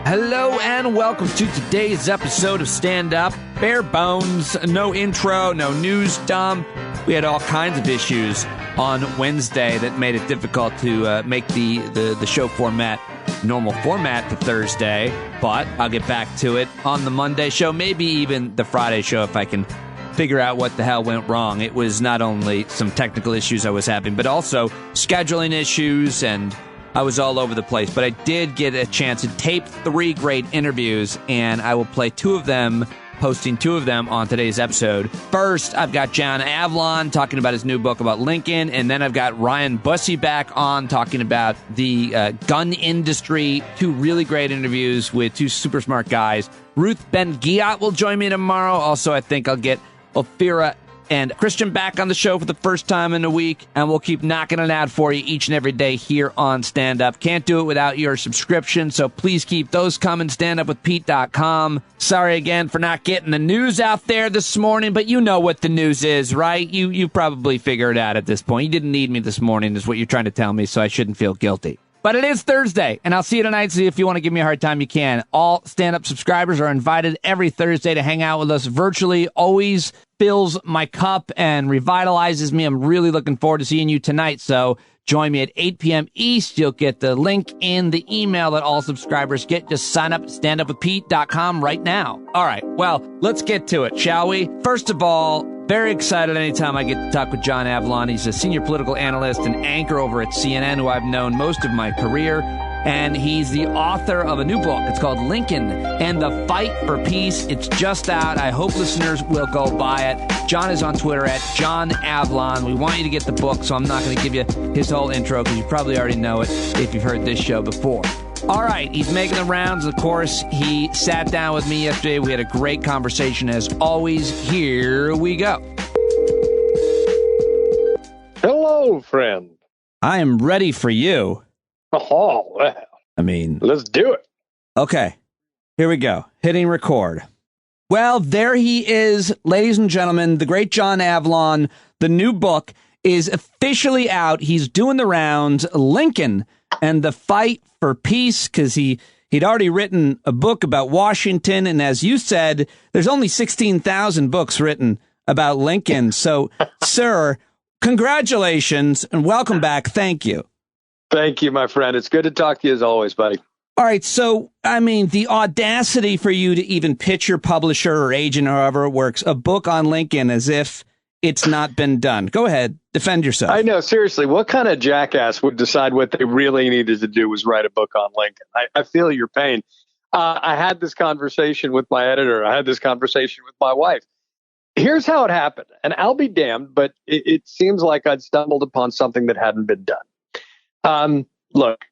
Hello and welcome to today's episode of Stand Up. Bare bones, no intro, no news dump. We had all kinds of issues on Wednesday that made it difficult to make the show format normal format to Thursday, but I'll get back to it on the Monday show, maybe even the Friday show if I can figure out what the hell went wrong. It was not only some technical issues I was having, but also scheduling issues, and I was all over the place. But I did get a chance to tape 3 great interviews, and I will play 2 of them, posting 2 of them on today's episode. First, I've got John Avlon talking about his new book about Lincoln, and then I've got Ryan Busse back on talking about the gun industry. 2 really great interviews with 2 super smart guys. Ruth Ben-Ghiat will join me tomorrow. Also, I think I'll get Ophira and Christian back on the show for the first time in a week, and we'll keep knocking it out for you each and every day here on Stand Up. Can't do it without your subscription, so please keep those coming. StandUpWithPete.com. Sorry again for not getting the news out there this morning, but you know what the news is, right? You probably figured it out at this point. You didn't need me this morning is what you're trying to tell me, so I shouldn't feel guilty. But it is Thursday, and I'll see you tonight. So if you want to give me a hard time, you can. All stand-up subscribers are invited every Thursday to hang out with us virtually. Always fills my cup and revitalizes me. I'm really looking forward to seeing you tonight. So join me at 8 p.m. East. You'll get the link in the email that all subscribers get. Just sign up at standupwithpete.com right now. All right, well, let's get to it, shall we? First of all, very excited anytime I get to talk with John Avlon. He's a senior political analyst and anchor over at CNN, who I've known most of my career. And he's the author of a new book. It's called Lincoln and the Fight for Peace. It's just out. I hope listeners will go buy it. John is on Twitter at John Avlon. We want you to get the book, so I'm not going to give you his whole intro because you probably already know it if you've heard this show before. All right, he's making the rounds. Of course, he sat down with me yesterday. We had a great conversation as always. Here we go. Hello, friend. I am ready for you. Oh, well, I mean, let's do it. Okay, here we go. Hitting record. Well, there he is, ladies and gentlemen, the great John Avlon. The new book is officially out. He's doing the rounds, Lincoln and the Fight for Peace, because he'd already written a book about Washington. And as you said, there's only 16,000 books written about Lincoln. So, sir, congratulations and welcome back. Thank you. Thank you, my friend. It's good to talk to you as always, buddy. All right. So, I mean, the audacity for you to even pitch your publisher or agent, or however it works, a book on Lincoln as if it's not been done. Go ahead. Defend yourself. I know. Seriously, what kind of jackass would decide what they really needed to do was write a book on Lincoln? I feel your pain. I had this conversation with my editor. I had this conversation with my wife. Here's how it happened. And I'll be damned, but it seems like I'd stumbled upon something that hadn't been done. Look,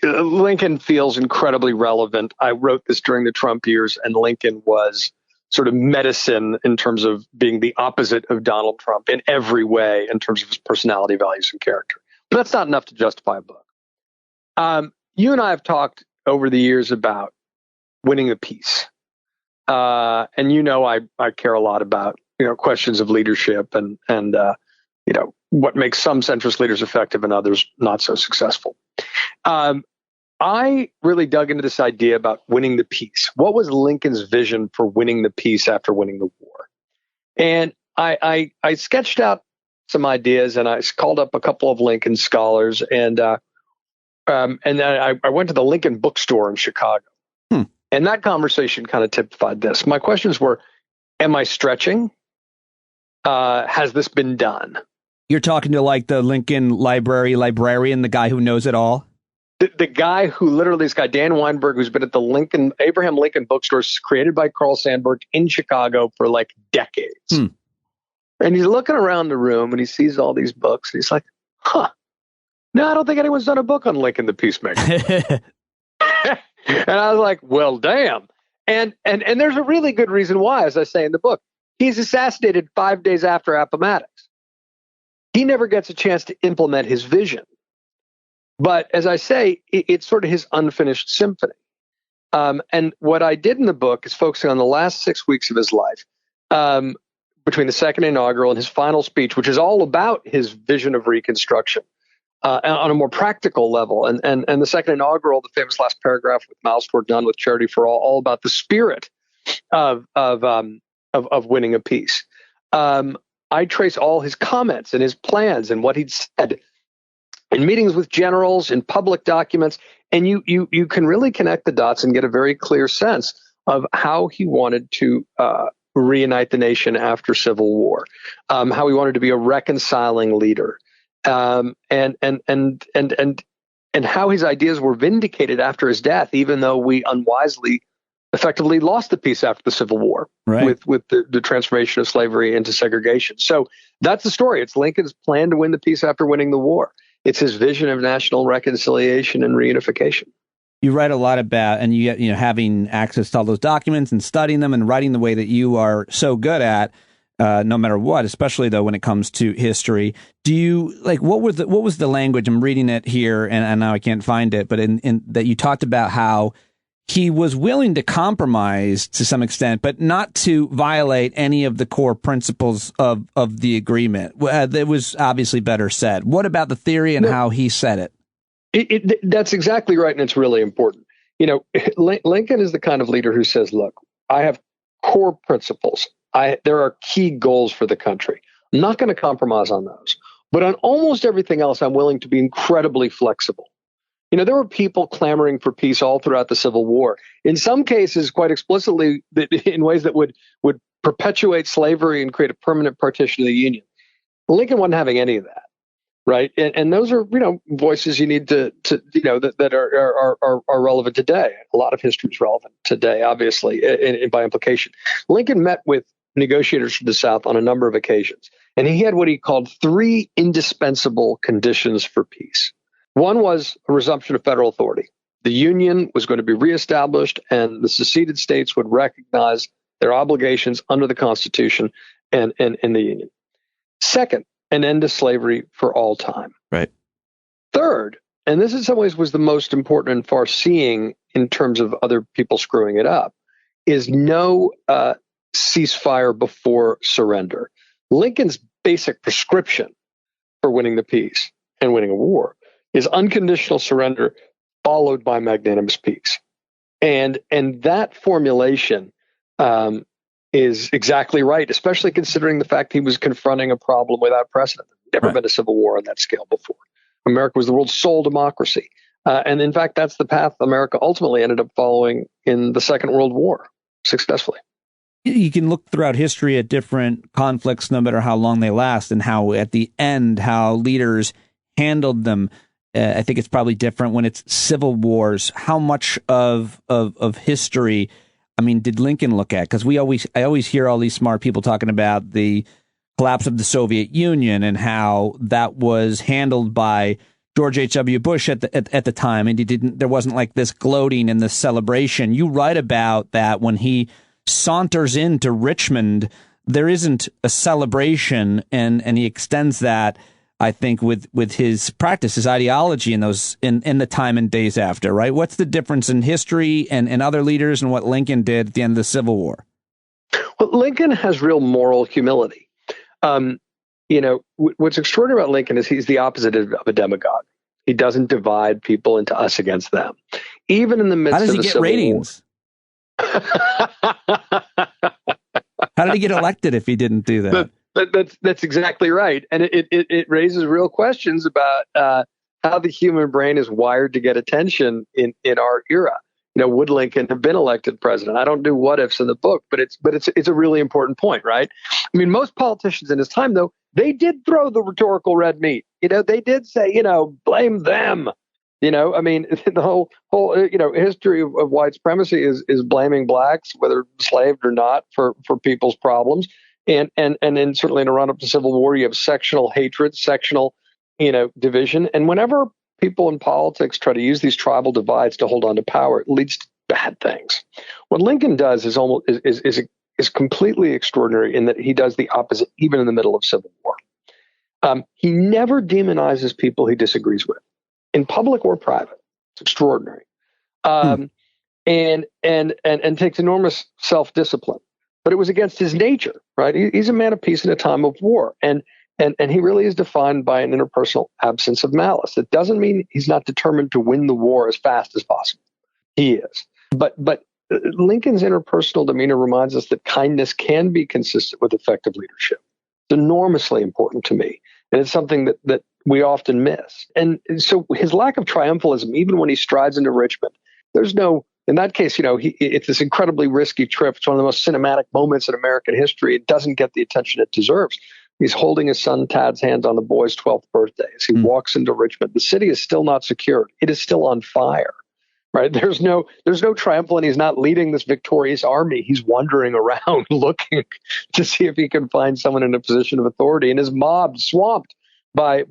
Lincoln feels incredibly relevant. I wrote this during the Trump years, and Lincoln was sort of medicine in terms of being the opposite of Donald Trump in every way in terms of his personality, values, and character. But that's not enough to justify a book. You and I have talked over the years about winning a peace. And I care a lot about, questions of leadership and what makes some centrist leaders effective and others not so successful. I really dug into this idea about winning the peace. What was Lincoln's vision for winning the peace after winning the war? And I sketched out some ideas, and I called up a couple of Lincoln scholars, and then I went to the Lincoln bookstore in Chicago. And that conversation kind of typified this. My questions were, am I stretching? Has this been done? You're talking to like the Lincoln librarian, the guy who knows it all? The guy who literally, this guy, Dan Weinberg, who's been at the Abraham Lincoln bookstores created by Carl Sandburg in Chicago for like decades. And he's looking around the room and he sees all these books. And he's like, no, I don't think anyone's done a book on Lincoln the Peacemaker. And I was like, well, damn. And there's a really good reason why, as I say in the book. He's assassinated 5 days after Appomattox. He never gets a chance to implement his vision. But as I say, it's sort of his unfinished symphony. And what I did in the book is focusing on the last 6 weeks of his life, between the second inaugural and his final speech, which is all about his vision of Reconstruction, on a more practical level. And the second inaugural, the famous last paragraph with malice toward none, with charity for all about the spirit of winning a peace. I trace all his comments and his plans and what he'd said in meetings with generals, in public documents, and you can really connect the dots and get a very clear sense of how he wanted to reunite the nation after Civil War, how he wanted to be a reconciling leader, and how his ideas were vindicated after his death, even though we unwisely effectively lost the peace after the Civil War, right, with the transformation of slavery into segregation. So that's the story. It's Lincoln's plan to win the peace after winning the war. It's his vision of national reconciliation and reunification. You write a lot about, and you know, having access to all those documents and studying them and writing the way that you are so good at, no matter what, especially though when it comes to history. Do you what was the language? I'm reading it here, and now I can't find it, but in that you talked about how he was willing to compromise to some extent, but not to violate any of the core principles of the agreement. It was obviously better said. What about the theory and how he said it? That's exactly right, and it's really important. You know, Lincoln is the kind of leader who says, look, I have core principles. There are key goals for the country. I'm not going to compromise on those. But on almost everything else, I'm willing to be incredibly flexible. You know, there were people clamoring for peace all throughout the Civil War, in some cases quite explicitly in ways that would perpetuate slavery and create a permanent partition of the Union. Lincoln wasn't having any of that, right? And those are, you know, voices you need to you know, that are relevant today. A lot of history is relevant today, obviously, and by implication. Lincoln met with negotiators from the South on a number of occasions, and he had what he called 3 indispensable conditions for peace. One was a resumption of federal authority. The Union was going to be reestablished, and the seceded states would recognize their obligations under the Constitution and in the Union. Second, an end to slavery for all time. Right. Third, and this in some ways was the most important and far-seeing in terms of other people screwing it up, is no ceasefire before surrender. Lincoln's basic prescription for winning the peace and winning a war is unconditional surrender followed by magnanimous peace. And that formulation is exactly right, especially considering the fact he was confronting a problem without precedent. There's never been a civil war on that scale before. America was the world's sole democracy. And in fact, that's the path America ultimately ended up following in the Second World War successfully. You can look throughout history at different conflicts, no matter how long they last, and how at the end, how leaders handled them. I think it's probably different when it's civil wars. How much of history, I mean, did Lincoln look at? Because I always hear all these smart people talking about the collapse of the Soviet Union and how that was handled by George H.W. Bush at the time, and there wasn't like this gloating and this celebration. You write about that when he saunters into Richmond, there isn't a celebration, and he extends that, I think, with his practice, his ideology in the time and days after, right? What's the difference in history and other leaders and what Lincoln did at the end of the Civil War? Well, Lincoln has real moral humility. You know, what's extraordinary about Lincoln is he's the opposite of a demagogue. He doesn't divide people into us against them. Even in the midst of the Civil War. How does he get ratings? How did he get elected if he didn't do that? That's exactly right. And it raises real questions about how the human brain is wired to get attention in our era. You know, would Lincoln have been elected president? I don't do what ifs in the book, but it's a really important point, right? I mean, most politicians in his time, though, they did throw the rhetorical red meat. You know, they did say, you know, blame them. You know, I mean, the whole you know, history of white supremacy is blaming blacks, whether enslaved or not, for people's problems. And then certainly in a run up to Civil War, you have sectional hatred, sectional, you know, division. And whenever people in politics try to use these tribal divides to hold on to power, it leads to bad things. What Lincoln does is completely extraordinary in that he does the opposite, even in the middle of Civil War. He never demonizes people he disagrees with, in public or private. It's extraordinary, and takes enormous self-discipline. But it was against his nature, right? He's a man of peace in a time of war, and And he really is defined by an interpersonal absence of malice. It doesn't mean he's not determined to win the war as fast as possible. He is. But Lincoln's interpersonal demeanor reminds us that kindness can be consistent with effective leadership. It's enormously important to me. And it's something that we often miss. And so his lack of triumphalism, even when he strides into Richmond, there's no, in that case, it's this incredibly risky trip. It's one of the most cinematic moments in American history. It doesn't get the attention it deserves. He's holding his son Tad's hand on the boy's 12th birthday as he walks into Richmond. The city is still not secured. It is still on fire, right? There's no triumphal, and he's not leading this victorious army. He's wandering around looking to see if he can find someone in a position of authority, and his mob swamped by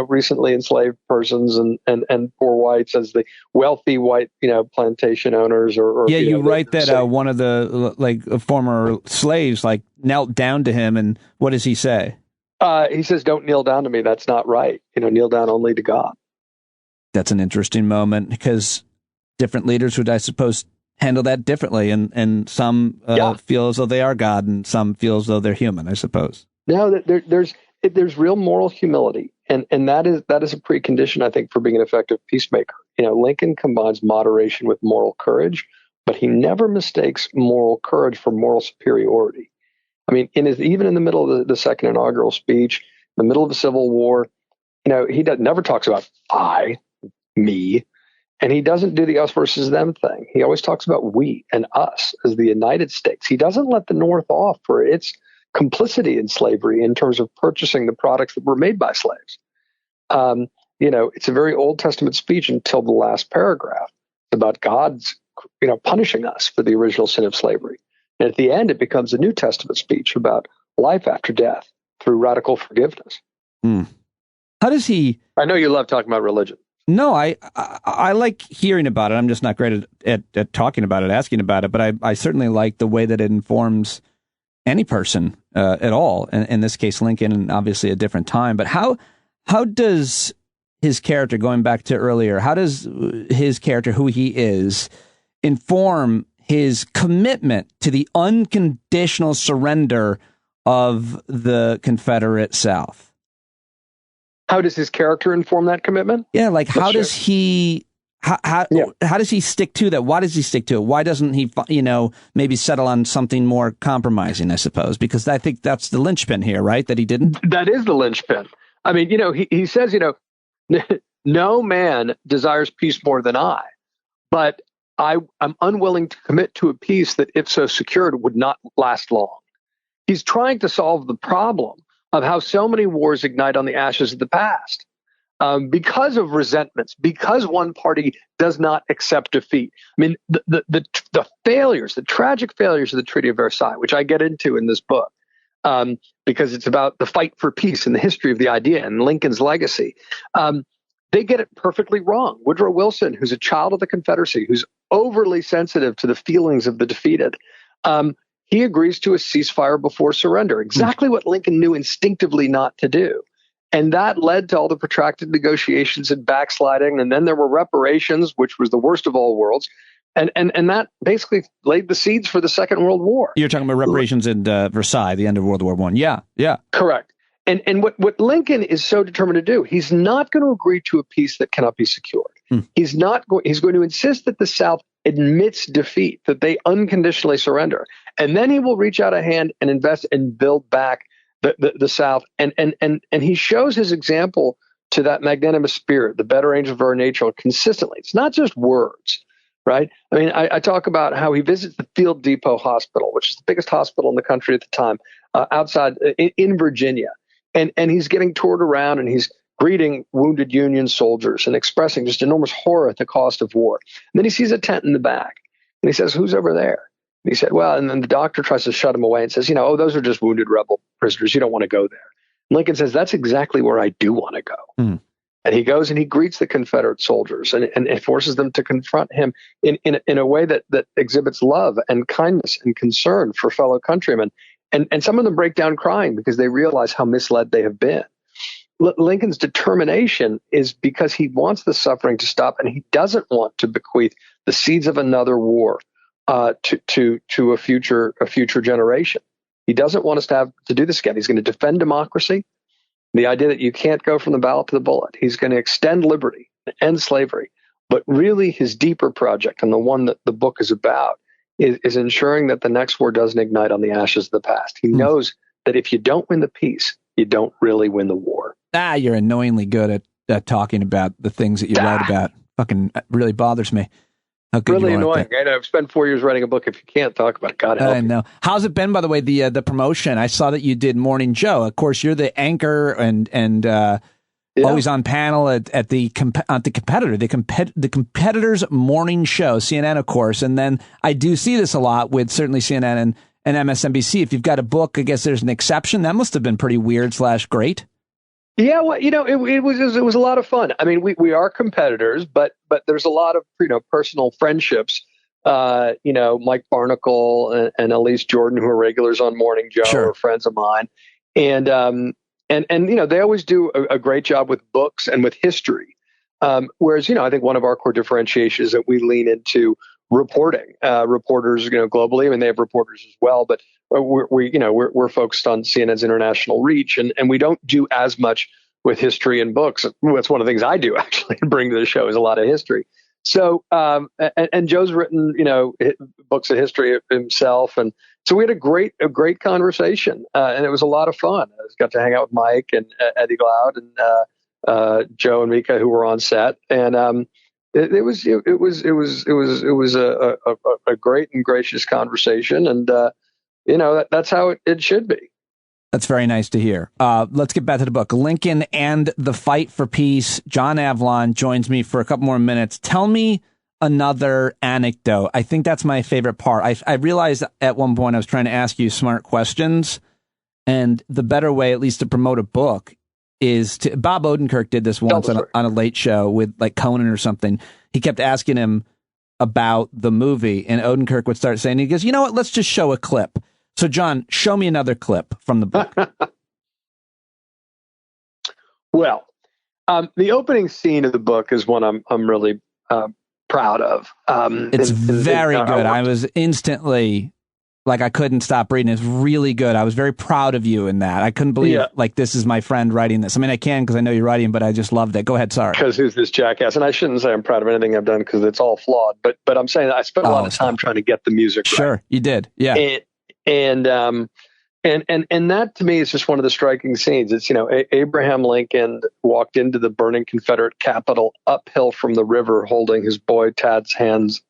recently enslaved persons and poor whites as the wealthy white plantation owners or you write that one of the former slaves knelt down to him, and what does he say? He says, "Don't kneel down to me. That's not right. Kneel down only to God." That's an interesting moment because different leaders would, I suppose, handle that differently, and some feel as though they are God, and some feel as though they're human, I suppose. No, there's real moral humility, and that is a precondition, I think, for being an effective peacemaker. Lincoln combines moderation with moral courage, but he never mistakes moral courage for moral superiority. I mean, even in the middle of the second inaugural speech, in the middle of the Civil War, he never talks about I, me, and he doesn't do the us versus them thing. He always talks about we and us as the United States. He doesn't let the North off for its complicity in slavery in terms of purchasing the products that were made by slaves. It's a very Old Testament speech until the last paragraph. It's about God's, punishing us for the original sin of slavery. And at the end, it becomes a New Testament speech about life after death through radical forgiveness. How does he? I know you love talking about religion. No, I like hearing about it. I'm just not great at talking about it, asking about it. But I certainly like the way that it informs any person at all. In this case, Lincoln, and obviously a different time. But how does his character, going back to earlier, how does his character, who he is, inform his commitment to the unconditional surrender of the Confederate South? How does his character inform that commitment? Yeah, how does he how does he stick to that? Why does he stick to it? Why doesn't he, maybe settle on something more compromising, I suppose? Because I think that's the linchpin here, right? That he didn't? That is the linchpin. I mean, he says, no man desires peace more than I, but I'm unwilling to commit to a peace that, if so secured, would not last long. He's trying to solve the problem of how so many wars ignite on the ashes of the past because of resentments, because one party does not accept defeat. I mean, the failures, the tragic failures of the Treaty of Versailles, which I get into in this book, because it's about the fight for peace and the history of the idea and Lincoln's legacy. They get it perfectly wrong. Woodrow Wilson, who's a child of the Confederacy, who's overly sensitive to the feelings of the defeated, he agrees to a ceasefire before surrender, exactly what Lincoln knew instinctively not to do. And that led to all the protracted negotiations and backsliding. And then there were reparations, which was the worst of all worlds. And that basically laid the seeds for the Second World War. You're talking about reparations in Versailles, the end of World War I. Yeah. Correct. And what Lincoln is so determined to do, he's not going to agree to a peace that cannot be secured. He's going to insist that the South admits defeat, that they unconditionally surrender. And then he will reach out a hand and invest and build back the South. And he shows his example to that magnanimous spirit, the better angel of our nature, consistently. It's not just words, right? I mean, I talk about how he visits the Field Depot Hospital, which is the biggest hospital in the country at the time, outside in Virginia. And he's getting toured around, and he's greeting wounded Union soldiers and expressing just enormous horror at the cost of war. And then he sees a tent in the back, and he says, "Who's over there?" And he said, "Well," and then the doctor tries to shut him away and says, those are just wounded rebel prisoners. You don't want to go there. And Lincoln says, "That's exactly where I do want to go." And he goes and he greets the Confederate soldiers and forces them to confront him in a way that exhibits love and kindness and concern for fellow countrymen. And some of them break down crying because they realize how misled they have been. Lincoln's determination is because he wants the suffering to stop, and he doesn't want to bequeath the seeds of another war to a future generation. He doesn't want us to have to do this again. He's going to defend democracy, the idea that you can't go from the ballot to the bullet. He's going to extend liberty, end slavery. But really his deeper project, and the one that the book is about, is ensuring that the next war doesn't ignite on the ashes of the past. He knows that if you don't win the peace, you don't really win the war. You're annoyingly good at talking about the things that you write about. Fucking really bothers me. How good really you are annoying. I've spent 4 years writing a book. If you can't talk about it, God help you. I know. How's it been, by the way, the promotion? I saw that you did Morning Joe. Of course, you're the anchor and always on panel at the competitor, the competitor's morning show, CNN, of course. And then I do see this a lot with certainly CNN and MSNBC. If you've got a book, I guess there's an exception. That must have been pretty weird -- great. Yeah, well, it was a lot of fun. I mean, we are competitors, but there's a lot of personal friendships. Mike Barnacle and Elise Jordan, who are regulars on Morning Joe, are friends of mine, and they always do a great job with books and with history. Whereas I think one of our core differentiations is that we lean into reporting. Reporters, globally, I mean, they have reporters as well, but we're focused on CNN's international reach, and we don't do as much with history and books. That's one of the things I do actually bring to the show is a lot of history. So, and Joe's written, books of history himself, and so we had a great conversation, and it was a lot of fun. I got to hang out with Mike and Eddie Glaude and Joe and Mika, who were on set, and it was a great and gracious conversation, and that's how it should be. That's very nice to hear. Let's get back to the book. Lincoln and the Fight for Peace. John Avlon joins me for a couple more minutes. Tell me another anecdote. I think that's my favorite part. I realized at one point I was trying to ask you smart questions, and the better way, at least to promote a book, is to... Bob Odenkirk did this once on a late show with like Conan or something. He kept asking him about the movie, and Odenkirk would start saying, he goes, you know what, let's just show a clip. So, John, show me another clip from the book. Well, the opening scene of the book is one I'm really proud of. It's very good. I was instantly I couldn't stop reading. It's really good. I was very proud of you in that. I couldn't believe this is my friend writing this. I mean, I can because I know you're writing, but I just loved it. Go ahead. Sorry. Because who's this jackass? And I shouldn't say I'm proud of anything I've done because it's all flawed. But I'm saying I spent a lot of time trying to get the music right. Sure, you did. Yeah. And that to me is just one of the striking scenes. It's, Abraham Lincoln walked into the burning Confederate Capitol uphill from the river, holding his boy Tad's hands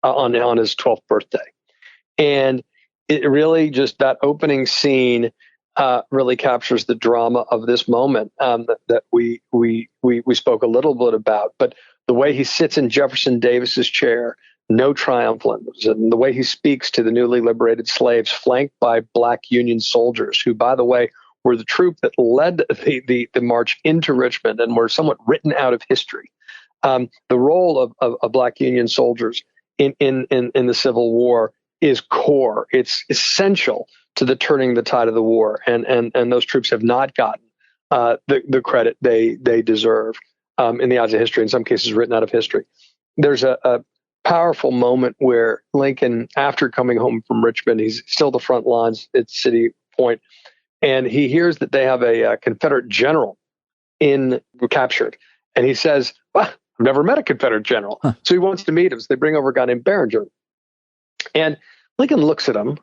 on his 12th birthday. And it really just, that opening scene really captures the drama of this moment that we spoke a little bit about. But the way he sits in Jefferson Davis's chair, no triumphalism, and the way he speaks to the newly liberated slaves, flanked by black Union soldiers, who, by the way, were the troop that led the march into Richmond and were somewhat written out of history. The role of black Union soldiers in the Civil War is core. It's essential to the turning the tide of the war, and those troops have not gotten the credit they deserve in the eyes of history. In some cases, written out of history. There's a powerful moment where Lincoln, after coming home from Richmond, he's still the front lines at City Point, and he hears that they have a Confederate general captured, and he says, "Well, I've never met a Confederate general," so he wants to meet him. So they bring over a guy named Behringer, and Lincoln looks at him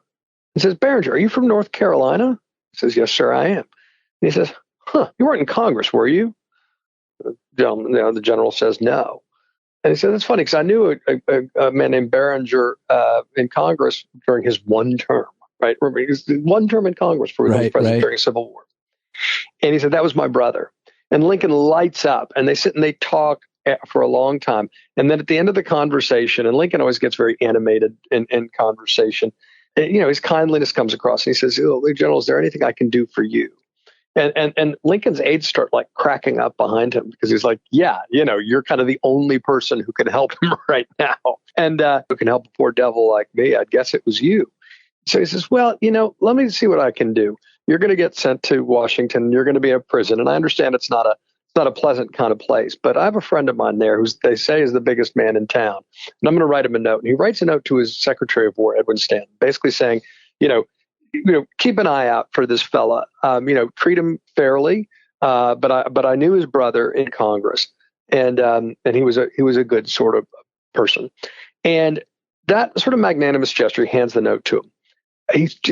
and says, "Behringer, are you from North Carolina?" He says, "Yes, sir, I am." And he says, "You weren't in Congress, were you?" The general says, "No." And he said, "That's funny because I knew a man named Behringer in Congress during his one term, right? Remember, he was one term in Congress before he was president during the Civil War." And he said, "That was my brother." And Lincoln lights up, and they sit and they talk for a long time. And then at the end of the conversation, and Lincoln always gets very animated in conversation, his kindliness comes across, and he says, "General, is there anything I can do for you?" And Lincoln's aides start cracking up behind him because he's like, "Yeah, you're kind of the only person who can help him right now. And who can help a poor devil like me? I'd guess it was you." So he says, "Well, let me see what I can do. You're going to get sent to Washington. You're going to be in prison. And I understand it's not a pleasant kind of place, but I have a friend of mine there who they say is the biggest man in town. And I'm going to write him a note." And he writes a note to his Secretary of War, Edwin Stanton, basically saying, keep an eye out for this fella. Treat him fairly. But I knew his brother in Congress, and he was a good sort of person. And that sort of magnanimous gesture, he hands the note to him.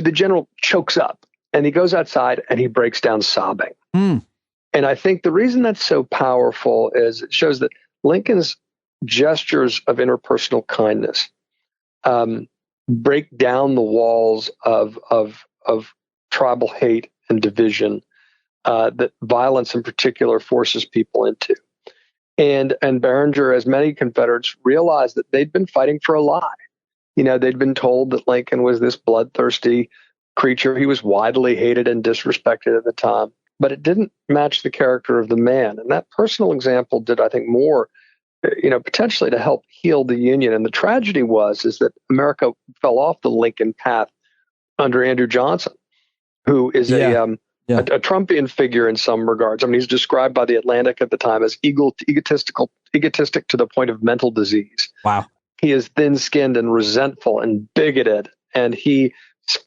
The general chokes up, and he goes outside and he breaks down sobbing. And I think the reason that's so powerful is it shows that Lincoln's gestures of interpersonal kindness break down the walls of tribal hate and division that violence in particular forces people into. And Behringer, as many Confederates, realized that they'd been fighting for a lie. They'd been told that Lincoln was this bloodthirsty creature. He was widely hated and disrespected at the time, but it didn't match the character of the man. And that personal example did, I think, more, potentially to help heal the Union. And the tragedy is that America fell off the Lincoln path under Andrew Johnson, who is a Trumpian figure in some regards. I mean, he's described by the Atlantic at the time as egotistic to the point of mental disease. Wow. He is thin-skinned and resentful and bigoted, and he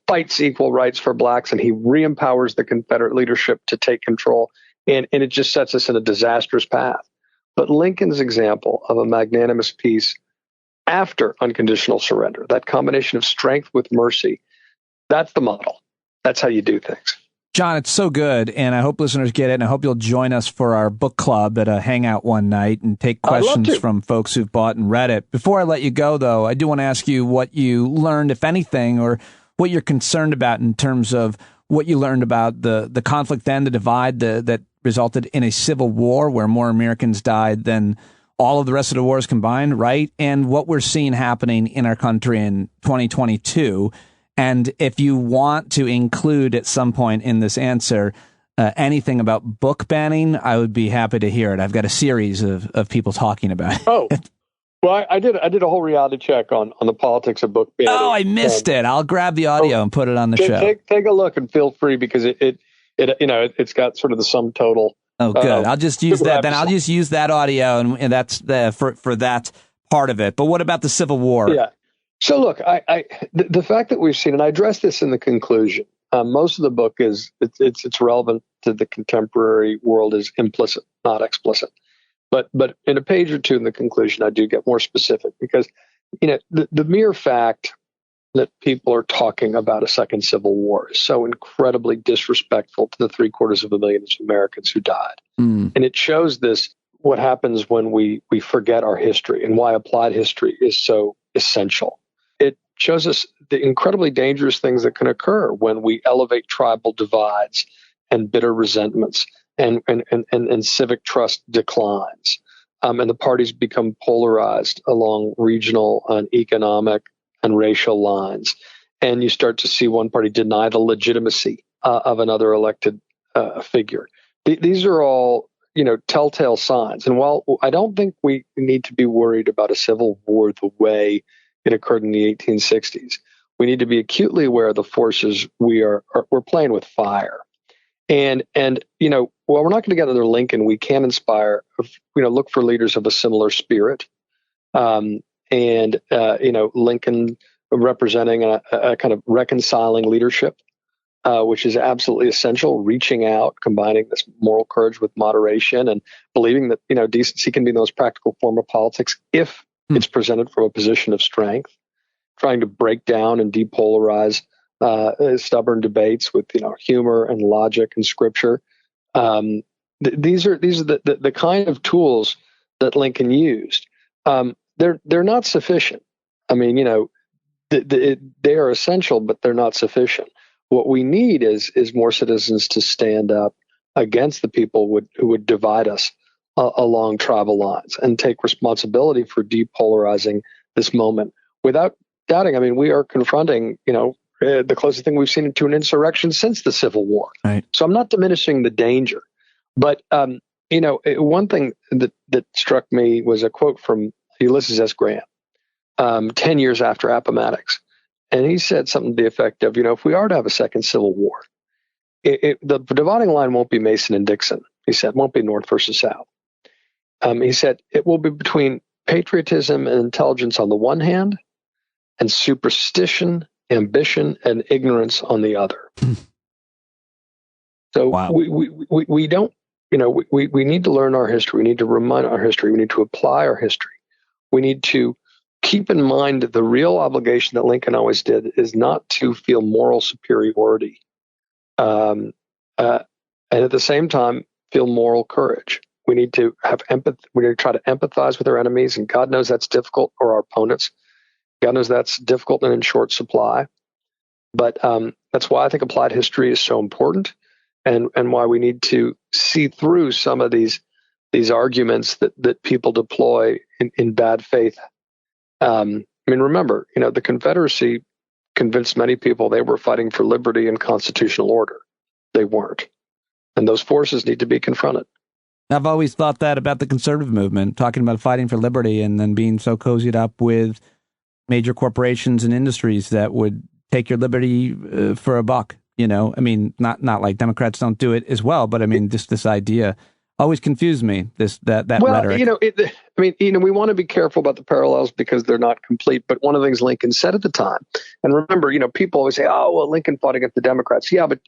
fights equal rights for blacks, and he re-empowers the Confederate leadership to take control, and it just sets us in a disastrous path. But Lincoln's example of a magnanimous peace after unconditional surrender, that combination of strength with mercy, that's the model. That's how you do things. John, it's so good, and I hope listeners get it, and I hope you'll join us for our book club at a hangout one night and take questions from folks who've bought and read it. Before I let you go, though, I do want to ask you what you learned, if anything, or what you're concerned about in terms of what you learned about the conflict then, the divide that resulted in a civil war where more Americans died than all of the rest of the wars combined, right? And what we're seeing happening in our country in 2022. And if you want to include at some point in this answer anything about book banning, I would be happy to hear it. I've got a series of people talking about it. Oh, well, I did a whole reality check on the politics of book banning. Oh, I missed it. I'll grab the audio and put it on the show. Take a look and feel free, because it's got sort of the sum total. Oh, good. I'll just use that. Then I'll just use that audio, and that's for that part of it. But what about the Civil War? Yeah. So look, the fact that we've seen, and I addressed this in the conclusion, most of the book it's relevant to the contemporary world is implicit, not explicit. But in a page or two in the conclusion, I do get more specific, because the mere fact that people are talking about a second civil war is so incredibly disrespectful to the 750,000 Americans who died, and it shows what happens when we forget our history and why applied history is so essential. It shows us the incredibly dangerous things that can occur when we elevate tribal divides and bitter resentments, and civic trust declines, and the parties become polarized along regional and economic and racial lines, and you start to see one party deny the legitimacy of another elected figure. These are all telltale signs. And while I don't think we need to be worried about a civil war the way it occurred in the 1860s, we need to be acutely aware of the forces we're playing with fire. And while we're not going to get another Lincoln, we can inspire, look for leaders of a similar spirit. Lincoln representing a kind of reconciling leadership, which is absolutely essential, reaching out, combining this moral courage with moderation, and believing that, decency can be the most practical form of politics if it's presented from a position of strength, trying to break down and depolarize stubborn debates with, humor and logic and scripture. These are the kind of tools that Lincoln used. They're not sufficient. I mean, they are essential, but they're not sufficient. What we need is more citizens to stand up against the people who would divide us along tribal lines and take responsibility for depolarizing this moment. Without doubting, I mean, we are confronting, the closest thing we've seen to an insurrection since the Civil War. Right. So I'm not diminishing the danger, but one thing that struck me was a quote from Ulysses S. Grant, 10 years after Appomattox. And he said something to the effect of, if we are to have a second Civil War, the dividing line won't be Mason and Dixon. He said, it won't be North versus South. He said, it will be between patriotism and intelligence on the one hand, and superstition ambition and ignorance on the other. So wow. we don't, we need to learn our history. We need to remind our history. We need to apply our history. We need to keep in mind the real obligation that Lincoln always did is not to feel moral superiority. And at the same time, feel moral courage. We need to have empathy. We need to try to empathize with our enemies, and God knows that's difficult, or our opponents. God knows that's difficult and in short supply. But that's why I think applied history is so important, and why we need to see through some of these arguments that people deploy in bad faith. Remember, the Confederacy convinced many people they were fighting for liberty and constitutional order. They weren't. And those forces need to be confronted. I've always thought that about the conservative movement, talking about fighting for liberty and then being so cozied up with major corporations and industries that would take your liberty for a buck. Not like Democrats don't do it as well, but just this idea always confused me. That rhetoric. We want to be careful about the parallels because they're not complete. But one of the things Lincoln said at the time, and remember, people always say, "Oh, well, Lincoln fought against the Democrats." Yeah, but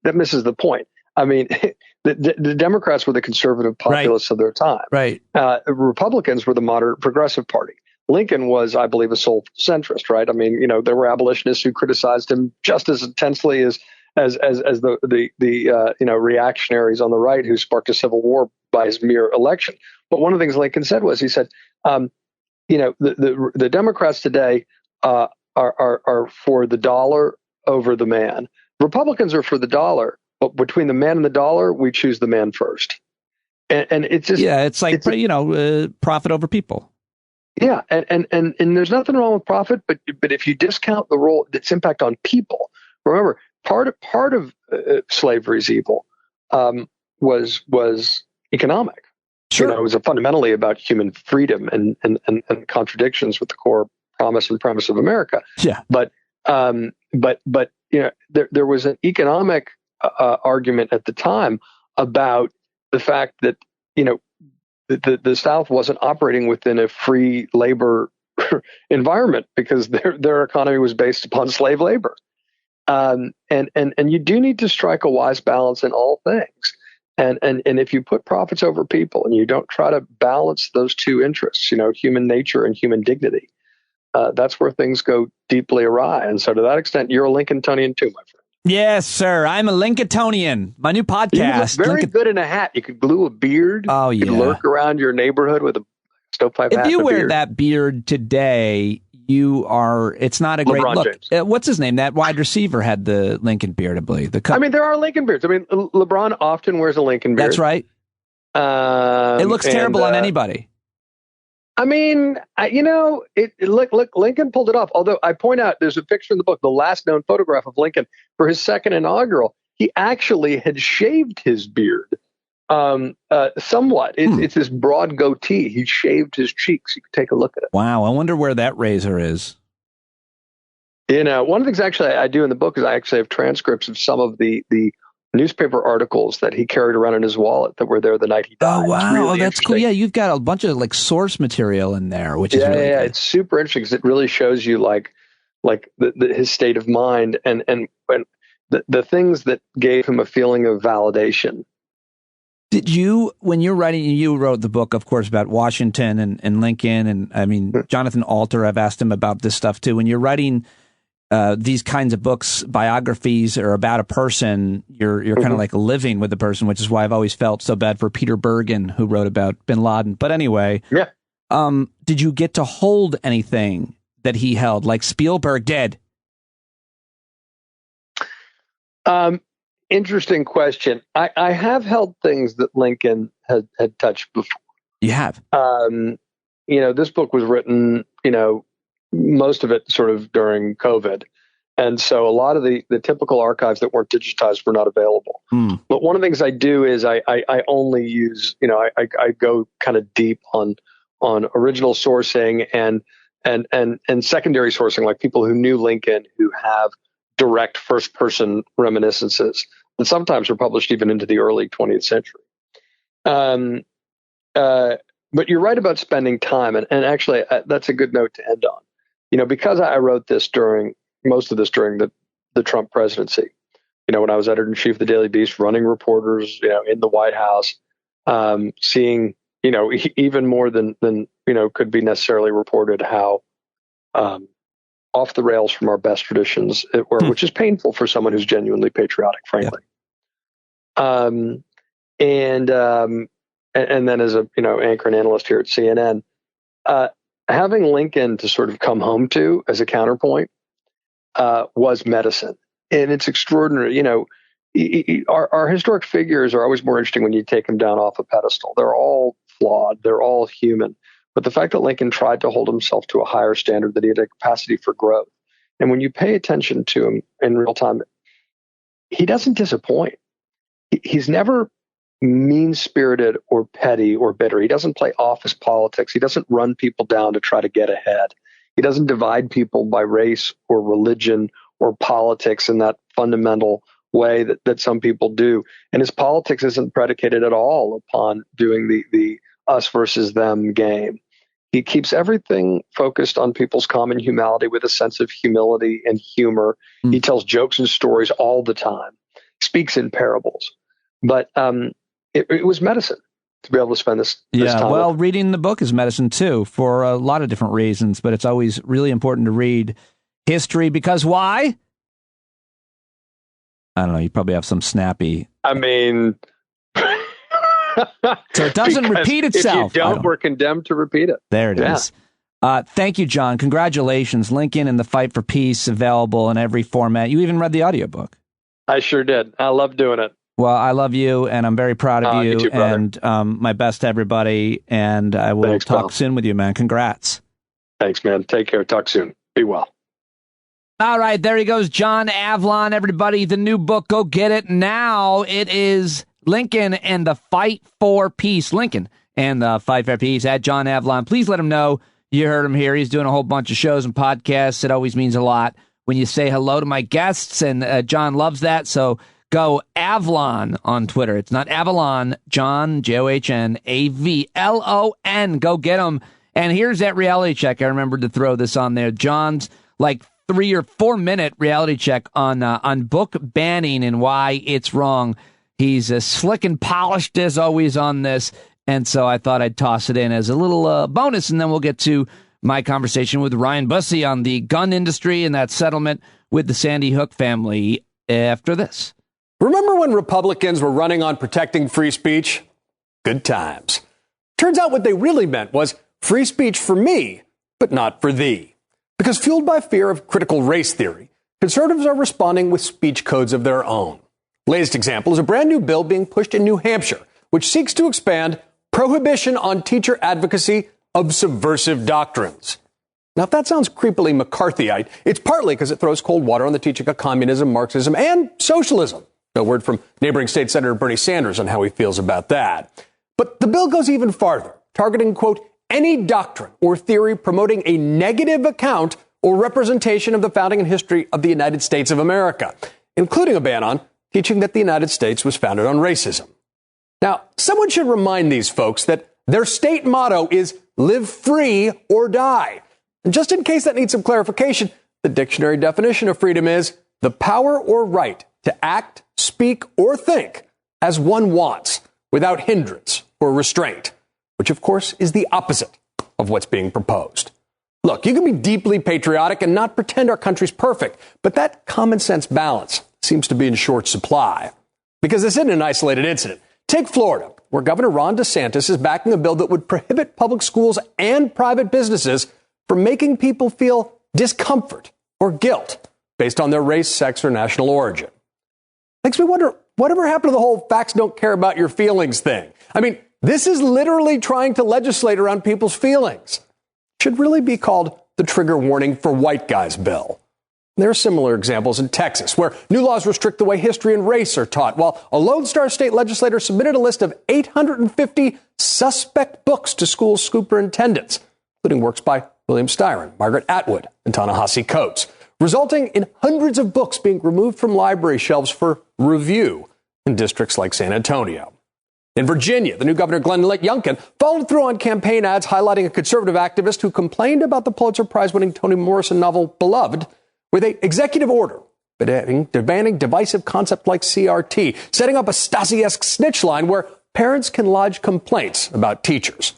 that misses the point. The Democrats were the conservative populists of their time. Right. Republicans were the moderate progressive party. Lincoln was, I believe, a sole centrist, right? There were abolitionists who criticized him just as intensely as the reactionaries on the right who sparked a civil war by his mere election. But one of the things Lincoln said was, he said, the Democrats today are for the dollar over the man. Republicans are for the dollar, but between the man and the dollar, we choose the man first. And it's just profit over people. Yeah, and there's nothing wrong with profit, but if you discount the role, its impact on people, remember part of slavery's evil was economic. Sure. It was fundamentally about human freedom and contradictions with the core promise and premise of America. Yeah, but there was an economic argument at the time about the fact that the South wasn't operating within a free labor environment because their economy was based upon slave labor. And you do need to strike a wise balance in all things. And if you put profits over people and you don't try to balance those two interests, human nature and human dignity, that's where things go deeply awry. And so to that extent, you're a Lincolntonian too, my friend. Yes, sir. I'm a Lincolntonian. My new podcast. You look very good in a hat. You could glue a beard. Oh, yeah. You could lurk around your neighborhood with a stovepipe hat. If you and a wear beard. that beard today, it's not a great look. What's his name? That wide receiver had the Lincoln beard, I believe. There are Lincoln beards. LeBron often wears a Lincoln beard. That's right. It looks terrible on anybody. Lincoln pulled it off. Although I point out, there's a picture in the book, the last known photograph of Lincoln for his second inaugural. He actually had shaved his beard somewhat. It's this broad goatee. He shaved his cheeks. You can take a look at it. Wow. I wonder where that razor is. One of the things actually I do in the book is I actually have transcripts of some of the newspaper articles that he carried around in his wallet that were there the night he died. Oh, wow. That's cool. Yeah, you've got a bunch of source material in there, which is really good. It's super interesting because it really shows you his state of mind and the things that gave him a feeling of validation. Did you, when you're writing, you wrote the book, of course, about Washington and Lincoln, and Jonathan Alter, I've asked him about this stuff too. When you're writing these kinds of books, biographies, or about a person, you're kind of like living with the person, which is why I've always felt so bad for Peter Bergen, who wrote about bin Laden. But anyway, did you get to hold anything that he held, like Spielberg did? Interesting question. I have held things that Lincoln had touched before. You have? This book was written, most of it sort of during COVID. And so a lot of the typical archives that weren't digitized were not available. But one of the things I do is I only use, I go kind of deep on original sourcing and secondary sourcing, like people who knew Lincoln, who have direct first person reminiscences, and sometimes were published even into the early 20th century. But you're right about spending time. And actually, that's a good note to end on. Because I wrote this during most of this during the Trump presidency. When I was editor-in-chief of the Daily Beast, running reporters, in the White House, seeing, even more than could be necessarily reported, how off the rails from our best traditions it were, which is painful for someone who's genuinely patriotic, frankly. Yeah. And then as a anchor and analyst here at CNN, having Lincoln to sort of come home to as a counterpoint was medicine. And it's extraordinary. Our historic figures are always more interesting when you take them down off a pedestal. They're all flawed. They're all human. But the fact that Lincoln tried to hold himself to a higher standard, that he had a capacity for growth. And when you pay attention to him in real time, he doesn't disappoint. He's never mean-spirited or petty or bitter. He doesn't play office politics. He doesn't run people down to try to get ahead. He doesn't divide people by race or religion or politics in that fundamental way that some people do. And his politics isn't predicated at all upon doing the us versus them game. He keeps everything focused on people's common humanity with a sense of humility and humor. He tells jokes and stories all the time, speaks in parables. But it was medicine to be able to spend this time. Well, reading the book is medicine, too, for a lot of different reasons. But it's always really important to read history because why? I don't know. You probably have some snappy. I mean, so it doesn't repeat itself. If you don't, we're condemned to repeat it. There it is. Thank you, John. Congratulations. Lincoln and the Fight for Peace, available in every format. You even read the audiobook. I sure did. I love doing it. Well, I love you, and I'm very proud of you, too, and my best to everybody, and I will talk soon with you, man. Congrats. Thanks, man. Take care. Talk soon. Be well. All right, there he goes, John Avlon, everybody. The new book, go get it now. It is Lincoln and the Fight for Peace. Lincoln and the Fight for Peace at John Avlon. Please let him know you heard him here. He's doing a whole bunch of shows and podcasts. It always means a lot when you say hello to my guests, and John loves that, so go Avlon on Twitter. It's not Avalon, John, John, Avlon. Go get him. And here's that reality check. I remembered to throw this on there. John's 3 or 4 minute reality check on book banning and why it's wrong. He's as slick and polished as always on this. And so I thought I'd toss it in as a little bonus, and then we'll get to my conversation with Ryan Busse on the gun industry and that settlement with the Sandy Hook family after this. Remember when Republicans were running on protecting free speech? Good times. Turns out what they really meant was free speech for me, but not for thee. Because fueled by fear of critical race theory, conservatives are responding with speech codes of their own. Latest example is a brand new bill being pushed in New Hampshire, which seeks to expand prohibition on teacher advocacy of subversive doctrines. Now, if that sounds creepily McCarthyite, it's partly because it throws cold water on the teaching of communism, Marxism, and socialism. No word from neighboring state Senator Bernie Sanders on how he feels about that. But the bill goes even farther, targeting, quote, any doctrine or theory promoting a negative account or representation of the founding and history of the United States of America, including a ban on teaching that the United States was founded on racism. Now, someone should remind these folks that their state motto is live free or die. And just in case that needs some clarification, the dictionary definition of freedom is the power or right to act, speak, or think as one wants without hindrance or restraint, which of course is the opposite of what's being proposed. Look, you can be deeply patriotic and not pretend our country's perfect, but that common sense balance seems to be in short supply. Because this isn't an isolated incident. Take Florida, where Governor Ron DeSantis is backing a bill that would prohibit public schools and private businesses from making people feel discomfort or guilt based on their race, sex, or national origin. Makes me wonder, whatever happened to the whole facts don't care about your feelings thing? I mean, this is literally trying to legislate around people's feelings. It should really be called the trigger warning for white guys bill. There are similar examples in Texas, where new laws restrict the way history and race are taught, while a Lone Star state legislator submitted a list of 850 suspect books to school superintendents, including works by William Styron, Margaret Atwood, and Ta-Nehisi Coates, resulting in hundreds of books being removed from library shelves for review in districts like San Antonio. In Virginia, the new governor, Glenn Youngkin, followed through on campaign ads highlighting a conservative activist who complained about the Pulitzer Prize-winning Toni Morrison novel Beloved, with an executive order banning divisive concept like CRT, setting up a Stasi-esque snitch line where parents can lodge complaints about teachers.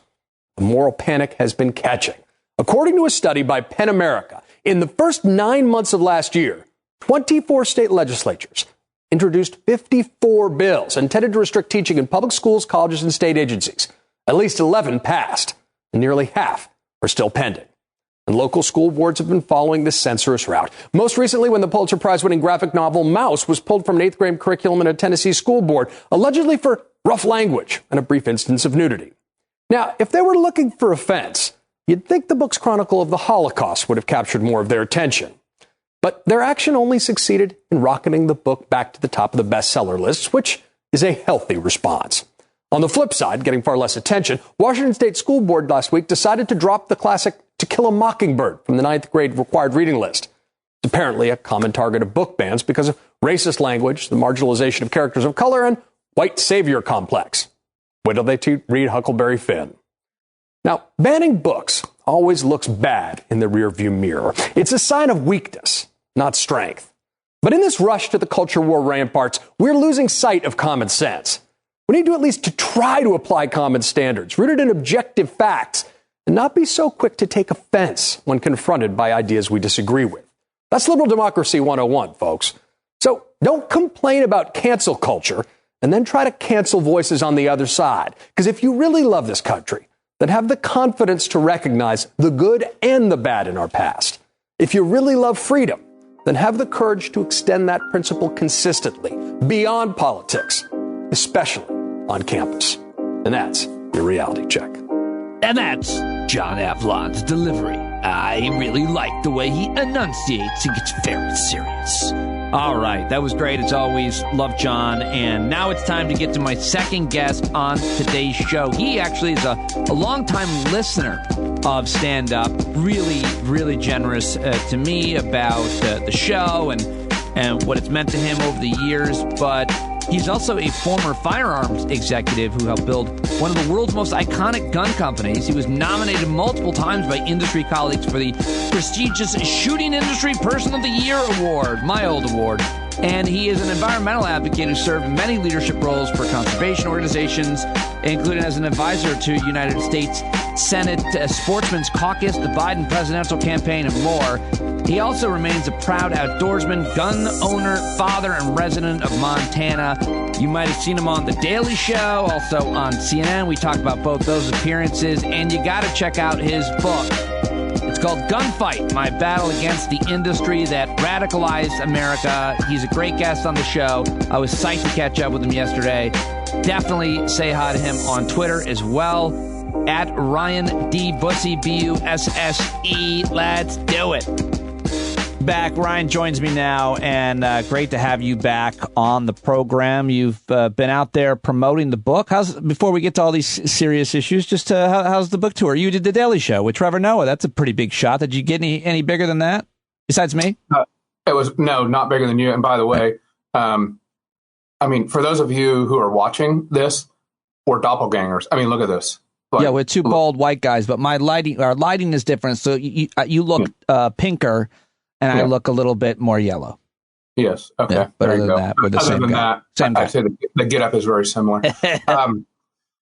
The moral panic has been catching. According to a study by PEN America, in the first 9 months of last year, 24 state legislatures introduced 54 bills intended to restrict teaching in public schools, colleges, and state agencies. At least 11 passed, and nearly half are still pending. And local school boards have been following this censorious route. Most recently, when the Pulitzer Prize-winning graphic novel Mouse was pulled from an 8th grade curriculum in a Tennessee school board, allegedly for rough language and a brief instance of nudity. Now, if they were looking for offense, you'd think the book's chronicle of the Holocaust would have captured more of their attention. But their action only succeeded in rocketing the book back to the top of the bestseller lists, which is a healthy response. On the flip side, getting far less attention, Washington State School Board last week decided to drop the classic To Kill a Mockingbird from the 9th grade required reading list. It's apparently a common target of book bans because of racist language, the marginalization of characters of color, and white savior complex. Wait till they read Huckleberry Finn. Now, banning books always looks bad in the rearview mirror. It's a sign of weakness, not strength. But in this rush to the culture war ramparts, we're losing sight of common sense. We need to at least to try to apply common standards, rooted in objective facts, and not be so quick to take offense when confronted by ideas we disagree with. That's liberal democracy 101, folks. So don't complain about cancel culture and then try to cancel voices on the other side. Because if you really love this country, then have the confidence to recognize the good and the bad in our past. If you really love freedom, then have the courage to extend that principle consistently, beyond politics, especially on campus. And that's your reality check. And that's John Avlon's delivery. I really like the way he enunciates. He gets very serious. All right, that was great as always. Love John. And now it's time to get to my second guest on today's show. He actually is a longtime listener of Stand Up. Really, really generous to me about the show and what it's meant to him over the years. But he's also a former firearms executive who helped build one of the world's most iconic gun companies. He was nominated multiple times by industry colleagues for the prestigious Shooting Industry Person of the Year award, my old award. And he is an environmental advocate who served in many leadership roles for conservation organizations, including as an advisor to United States Senate Sportsmen's Caucus, the Biden presidential campaign, and more. He also remains a proud outdoorsman, gun owner, father, and resident of Montana. You might have seen him on The Daily Show, also on CNN. We talk about both those appearances, and you got to check out his book. It's called Gunfight, My Battle Against the Industry That Radicalized America. He's a great guest on the show. I was psyched to catch up with him yesterday. Definitely say hi to him on Twitter as well, at Ryan D. Busse, B-U-S-S-E. Let's do it. Back. Ryan joins me now, and great to have you back on the program. You've been out there promoting the book. Before we get to all these serious issues, just how's the book tour? You did The Daily Show with Trevor Noah. That's a pretty big shot. Did you get any bigger than that, besides me? It was not bigger than you. And by the way, I mean, for those of you who are watching this, we're doppelgangers. I mean, look at this. Yeah, we're two bald white guys, but our lighting is different. So you look pinker. And I look a little bit more yellow. Yes. Okay. Yeah, but other than that, we're the same guy. I'd say the get up is very similar.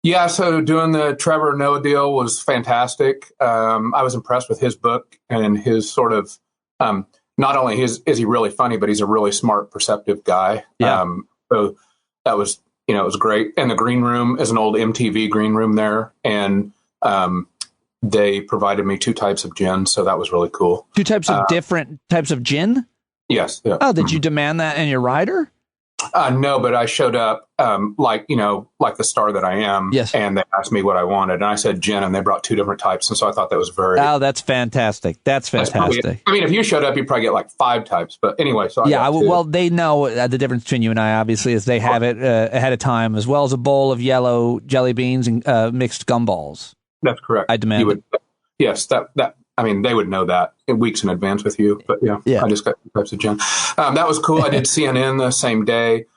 Yeah. So doing the Trevor Noah deal was fantastic. I was impressed with his book and his sort of, not only is he really funny, but he's a really smart, perceptive guy. Yeah. So that was, it was great. And the green room is an old MTV green room there. And, they provided me 2 types of gin, so that was really cool. 2 types of different types of gin? Yes. Yeah. Oh, did you demand that in your rider? No, but I showed up like the star that I am. Yes. And they asked me what I wanted, and I said gin, and they brought 2 different types, and so I thought that was very. Oh, that's fantastic. That's fantastic. I mean, if you showed up, you'd probably get like 5 types, but anyway. So well, they know the difference between you and I. Obviously, is they have it ahead of time, as well as a bowl of yellow jelly beans and mixed gumballs. That's correct. I demand it. Yes, that. I mean, they would know that weeks in advance with you, but yeah. I just got 2 types of gin. That was cool. I did CNN the same day,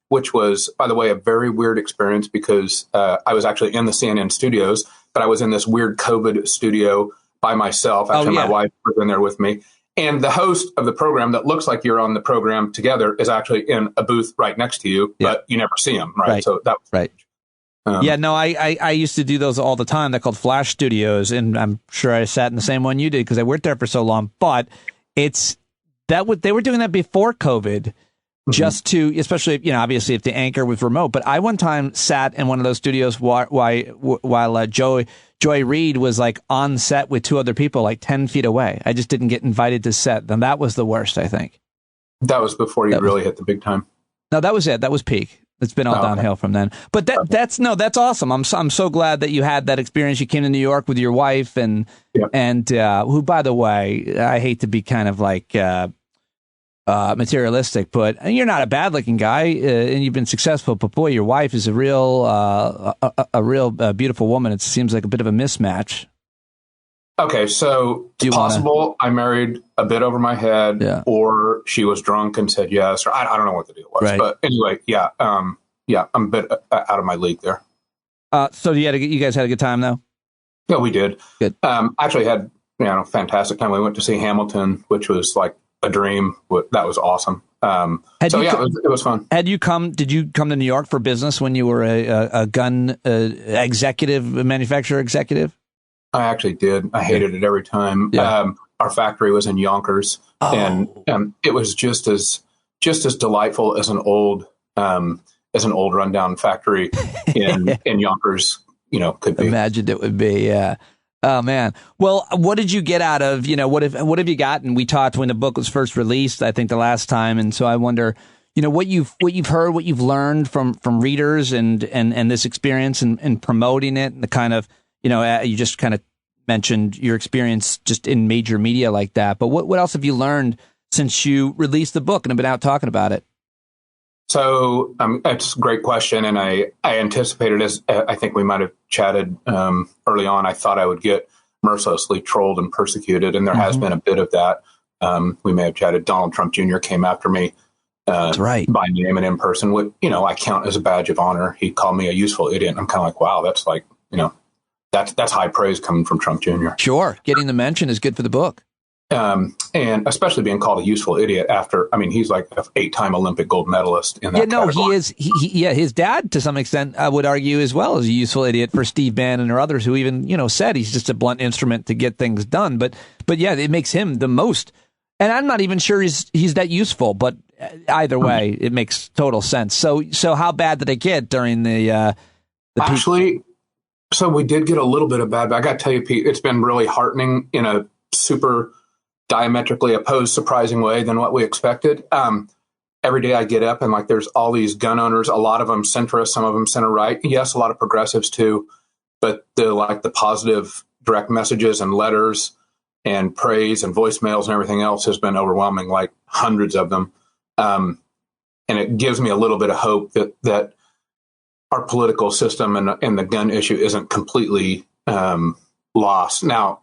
which was, by the way, a very weird experience because I was actually in the CNN studios, but I was in this weird COVID studio by myself. Actually, my wife was in there with me, And the host of the program that looks like you're on the program together is actually in a booth right next to you, but you never see him, right? So that was right. I used to do those all the time. They're called flash studios, and I'm sure I sat in the same one you did because I worked there for so long. But they were doing that before COVID, just to, especially, you know, obviously if the anchor was remote. But I one time sat in one of those studios while Joy Reid was like on set with two other people like 10 feet away. I just didn't get invited to set. And that was the worst, I think. That was before you really hit the big time. No, that was it. That was peak. It's been all downhill from then. But that's awesome. I'm so glad that you had that experience. You came to New York with your wife and who, by the way, I hate to be kind of like materialistic, but you're not a bad looking guy and you've been successful, but boy, your wife is a real beautiful woman. It seems like a bit of a mismatch. Okay, so it's possible I married a bit over my head, or she was drunk and said yes, or I don't know what the deal was. Right. But anyway, I'm a bit out of my league there. So you guys had a good time though? Yeah, we did. Good. Actually had a fantastic time. We went to see Hamilton, which was like a dream. That was awesome. It was fun. Did you come to New York for business when you were a gun manufacturer executive? I actually did. I hated it every time. Yeah. Our factory was in Yonkers, and it was just as delightful as an old rundown factory in Yonkers, could be. Imagined it would be. Yeah. Oh man. Well, what did you get out of, what have you gotten? We talked when the book was first released, I think the last time. And so I wonder, what you've heard, what you've learned from readers and this experience and promoting it and the kind of, you just kind of mentioned your experience just in major media like that. But what else have you learned since you released the book and have been out talking about it? So that's a great question. And I anticipated, as I think we might have chatted early on, I thought I would get mercilessly trolled and persecuted. And there has been a bit of that. We may have chatted. Donald Trump Jr. came after me that's right. by name and in person. What, I count as a badge of honor. He called me a useful idiot. And I'm kind of like, wow, that's like, that's high praise coming from Trump Jr. Sure. Getting the mention is good for the book. And especially being called a useful idiot after, he's like an 8-time Olympic gold medalist in that category. He is. His dad, to some extent, I would argue as well, is a useful idiot for Steve Bannon or others who even, said he's just a blunt instrument to get things done. But yeah, it makes him the most. And I'm not even sure he's that useful, but either way, it makes total sense. So how bad did it get during the Actually, so we did get a little bit of bad, but I got to tell you, Pete, it's been really heartening in a super diametrically opposed, surprising way than what we expected. Every day I get up and there's all these gun owners, a lot of them centrist, some of them center right. Yes, a lot of progressives too, but the positive direct messages and letters and praise and voicemails and everything else has been overwhelming, like hundreds of them. And it gives me a little bit of hope that our political system and the gun issue isn't completely lost. Now,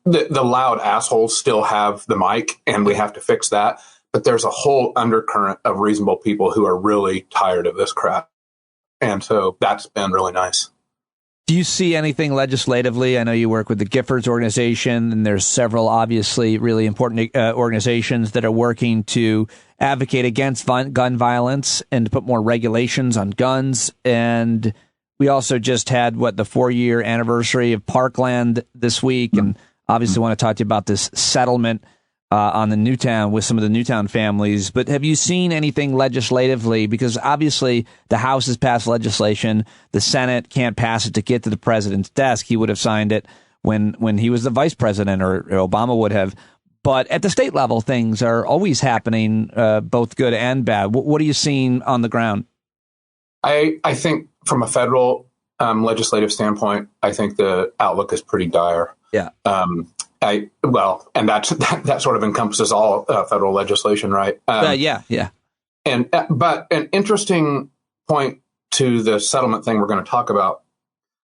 the loud assholes still have the mic, and we have to fix that. But there's a whole undercurrent of reasonable people who are really tired of this crap. And so that's been really nice. Do you see anything legislatively? I know you work with the Giffords organization, and there's several obviously really important organizations that are working to advocate against gun violence and to put more regulations on guns. And we also just had, the 4-year anniversary of Parkland this week. And obviously want to talk to you about this settlement on the Newtown with some of the Newtown families. But have you seen anything legislatively? Because obviously the House has passed legislation. The Senate can't pass it to get to the president's desk. He would have signed it when he was the vice president, or Obama would have. But at the state level, things are always happening, both good and bad. What are you seeing on the ground? I think from a federal legislative standpoint, I think the outlook is pretty dire. Yeah. And that sort of encompasses all federal legislation, right? Yeah. But an interesting point to the settlement thing we're going to talk about.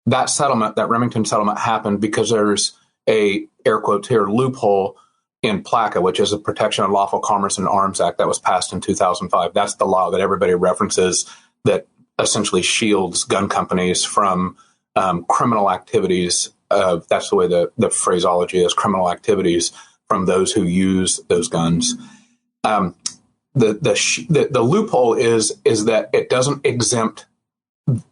That settlement, that Remington settlement, happened because there's a, air quotes here, loophole in PLACA, which is a Protection of Lawful Commerce and Arms Act that was passed in 2005. That's the law that everybody references that essentially shields gun companies from criminal activities. That's the way the phraseology is, criminal activities from those who use those guns. The loophole is that it doesn't exempt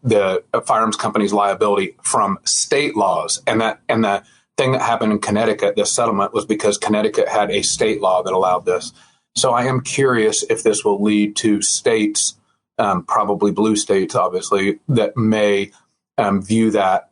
the firearms company's liability from state laws, and the thing that happened in Connecticut, this settlement, was because Connecticut had a state law that allowed this. So I am curious if this will lead to states, probably blue states, obviously, that may view that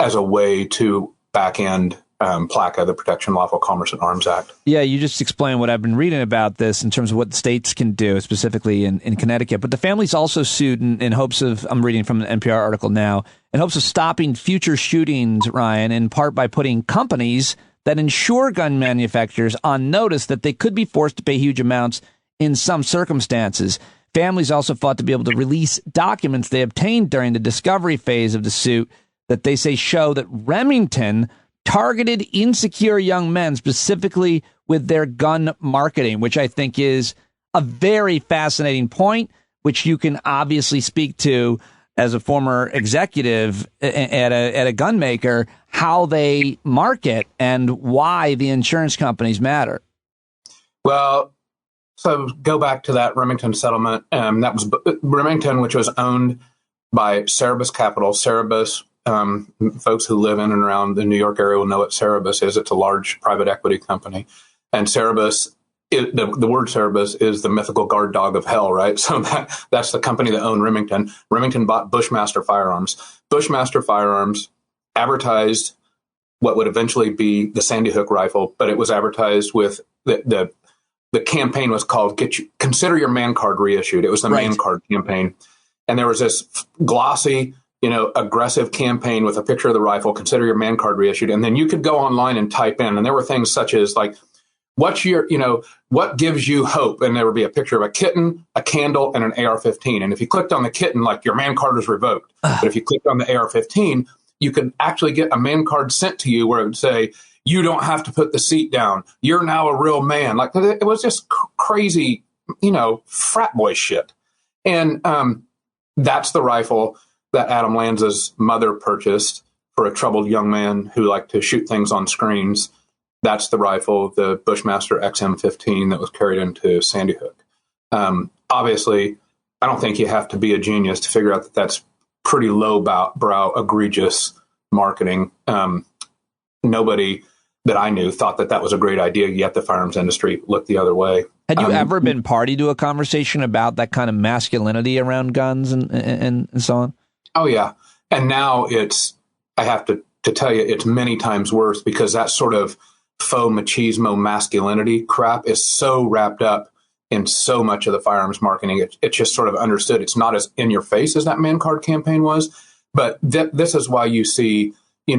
as a way to back end PLACA, the Protection of Lawful Commerce in Arms Act. Yeah, you just explained what I've been reading about this in terms of what states can do, specifically in Connecticut. But the family's also sued in hopes of, I'm reading from an NPR article now, in hopes of stopping future shootings, Ryan, in part by putting companies that insure gun manufacturers on notice that they could be forced to pay huge amounts in some circumstances. Families also fought to be able to release documents they obtained during the discovery phase of the suit that they say show that Remington targeted insecure young men specifically with their gun marketing, which I think is a very fascinating point, which you can obviously speak to as a former executive at a gun maker, how they market and why the insurance companies matter. Well, so go back to that Remington settlement. That was Remington, which was owned by Cerebus Capital. Cerebus, folks who live in and around the New York area will know what Cerebus is. It's a large private equity company. And Cerebus, the word Cerebus is the mythical guard dog of hell, right? So that's the company that owned Remington. Remington bought Bushmaster Firearms. Bushmaster Firearms advertised what would eventually be the Sandy Hook rifle, but it was advertised with the campaign was called Consider Your Man Card Reissued. It was the Man Card campaign. And there was this glossy, aggressive campaign with a picture of the rifle, Consider Your Man Card Reissued. And then you could go online and type in, and there were things such as like, what gives you hope? And there would be a picture of a kitten, a candle, and an AR-15. And if you clicked on the kitten, like your man card was revoked. But if you clicked on the AR-15, you could actually get a man card sent to you where it would say, you don't have to put the seat down. You're now a real man. Like it was just crazy, frat boy shit. And that's the rifle that Adam Lanza's mother purchased for a troubled young man who liked to shoot things on screens. That's the rifle, the Bushmaster XM15 that was carried into Sandy Hook. Obviously, I don't think you have to be a genius to figure out that that's pretty low-brow, egregious marketing. Nobody that I knew thought that was a great idea, yet the firearms industry looked the other way. Had you ever been party to a conversation about that kind of masculinity around guns and so on? Oh, yeah. And now I have to tell you, it's many times worse because that sort of faux machismo masculinity crap is so wrapped up in so much of the firearms marketing. It's just sort of understood. It's not as in your face as that man card campaign was. But this is why you see, if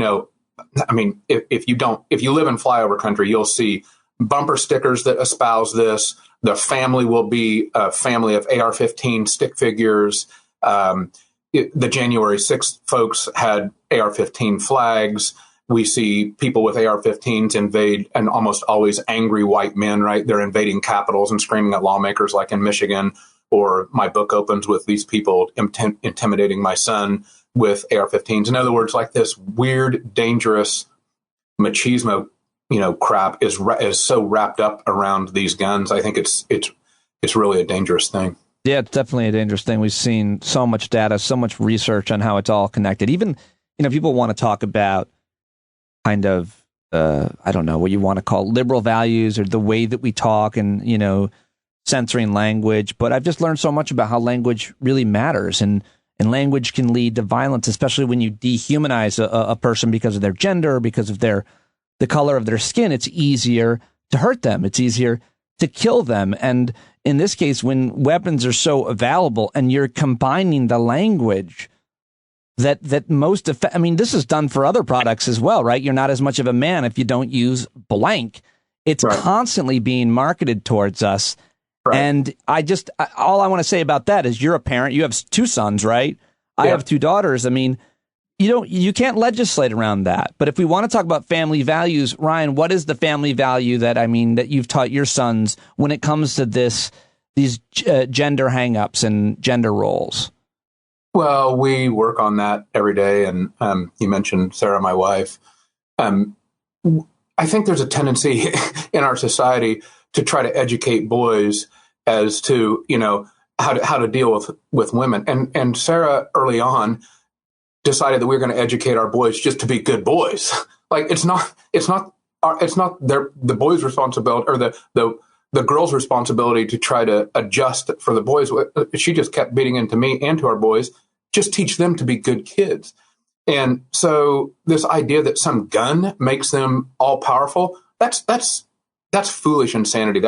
you live in flyover country, you'll see bumper stickers that espouse this. The family will be a family of AR-15 stick figures. The January 6th folks had AR-15 flags. We see people with AR-15s invade, and almost always angry white men, right? They're invading capitals and screaming at lawmakers like in Michigan. Or my book opens with these people intimidating my son with AR-15s. In other words, like this weird, dangerous machismo, crap is so wrapped up around these guns. I think it's really a dangerous thing. Yeah, it's definitely a dangerous thing. We've seen so much data, so much research on how it's all connected. Even, people want to talk about kind of, I don't know what you want to call liberal values or the way that we talk and, censoring language. But I've just learned so much about how language really matters. And language can lead to violence, especially when you dehumanize a person because of their gender, because of the color of their skin. It's easier to hurt them. It's easier to kill them. And in this case, when weapons are so available and you're combining the language that this is done for other products as well, right? You're not as much of a man if you don't use blank. It's constantly being marketed towards us. Right. And all I want to say about that is you're a parent. You have two sons, right? Yeah. I have two daughters. You can't legislate around that. But if we want to talk about family values, Ryan, what is the family value that you've taught your sons when it comes to these gender hangups and gender roles? Well, we work on that every day. And you mentioned Sarah, my wife. I think there's a tendency in our society to try to educate boys as to, how to deal with women. And Sarah early on decided that we were going to educate our boys just to be good boys. Like it's not the boys' responsibility or the girls' responsibility to try to adjust for the boys. She just kept beating into me and to our boys, just teach them to be good kids. And so this idea that some gun makes them all powerful, that's foolish insanity.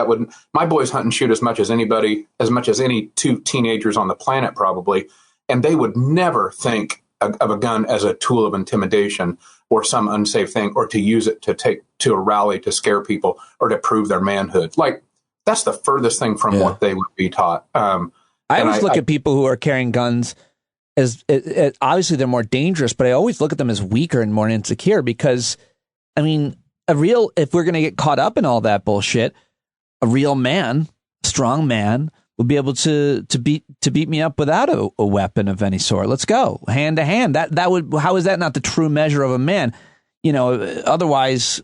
My boys hunt and shoot as much as anybody, as much as any two teenagers on the planet probably. And they would never think of a gun as a tool of intimidation or some unsafe thing, or to use it to take to a rally to scare people or to prove their manhood. Like that's the furthest thing from what they would be taught. I always look at people who are carrying guns as obviously they're more dangerous, but I always look at them as weaker and more insecure because, I mean, if we're going to get caught up in all that bullshit, a real man, strong man, would be able to beat me up without a weapon of any sort. Let's go hand to hand. How is that not the true measure of a man? Otherwise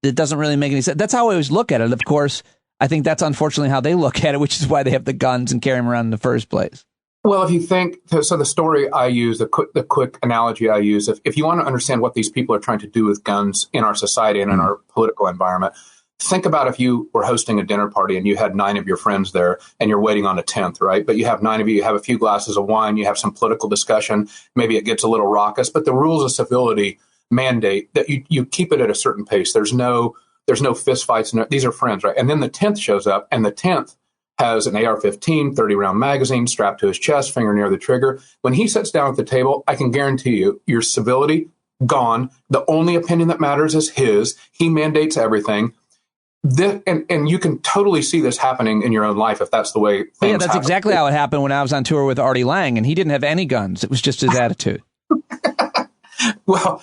it doesn't really make any sense. That's how I always look at it. Of course, I think that's unfortunately how they look at it, which is why they have the guns and carry them around in the first place. Well, if you think, so the story I use, the quick analogy I use, if you want to understand what these people are trying to do with guns in our society and in our political environment, think about if you were hosting a dinner party and you had 9 of your friends there and you're waiting on a 10th, right? But you have 9 of you have a few glasses of wine, you have some political discussion, maybe it gets a little raucous, but the rules of civility mandate that you keep it at a certain pace. There's no fist fights. These are friends, right? And then the 10th shows up, and the 10th has an AR-15, 30-round magazine strapped to his chest, finger near the trigger. When he sits down at the table, I can guarantee you, your civility, gone. The only opinion that matters is his. He mandates everything. And you can totally see this happening in your own life if that's the way things that's happen. exactly how it happened when I was on tour with Artie Lang, and he didn't have any guns. It was just his attitude. Well,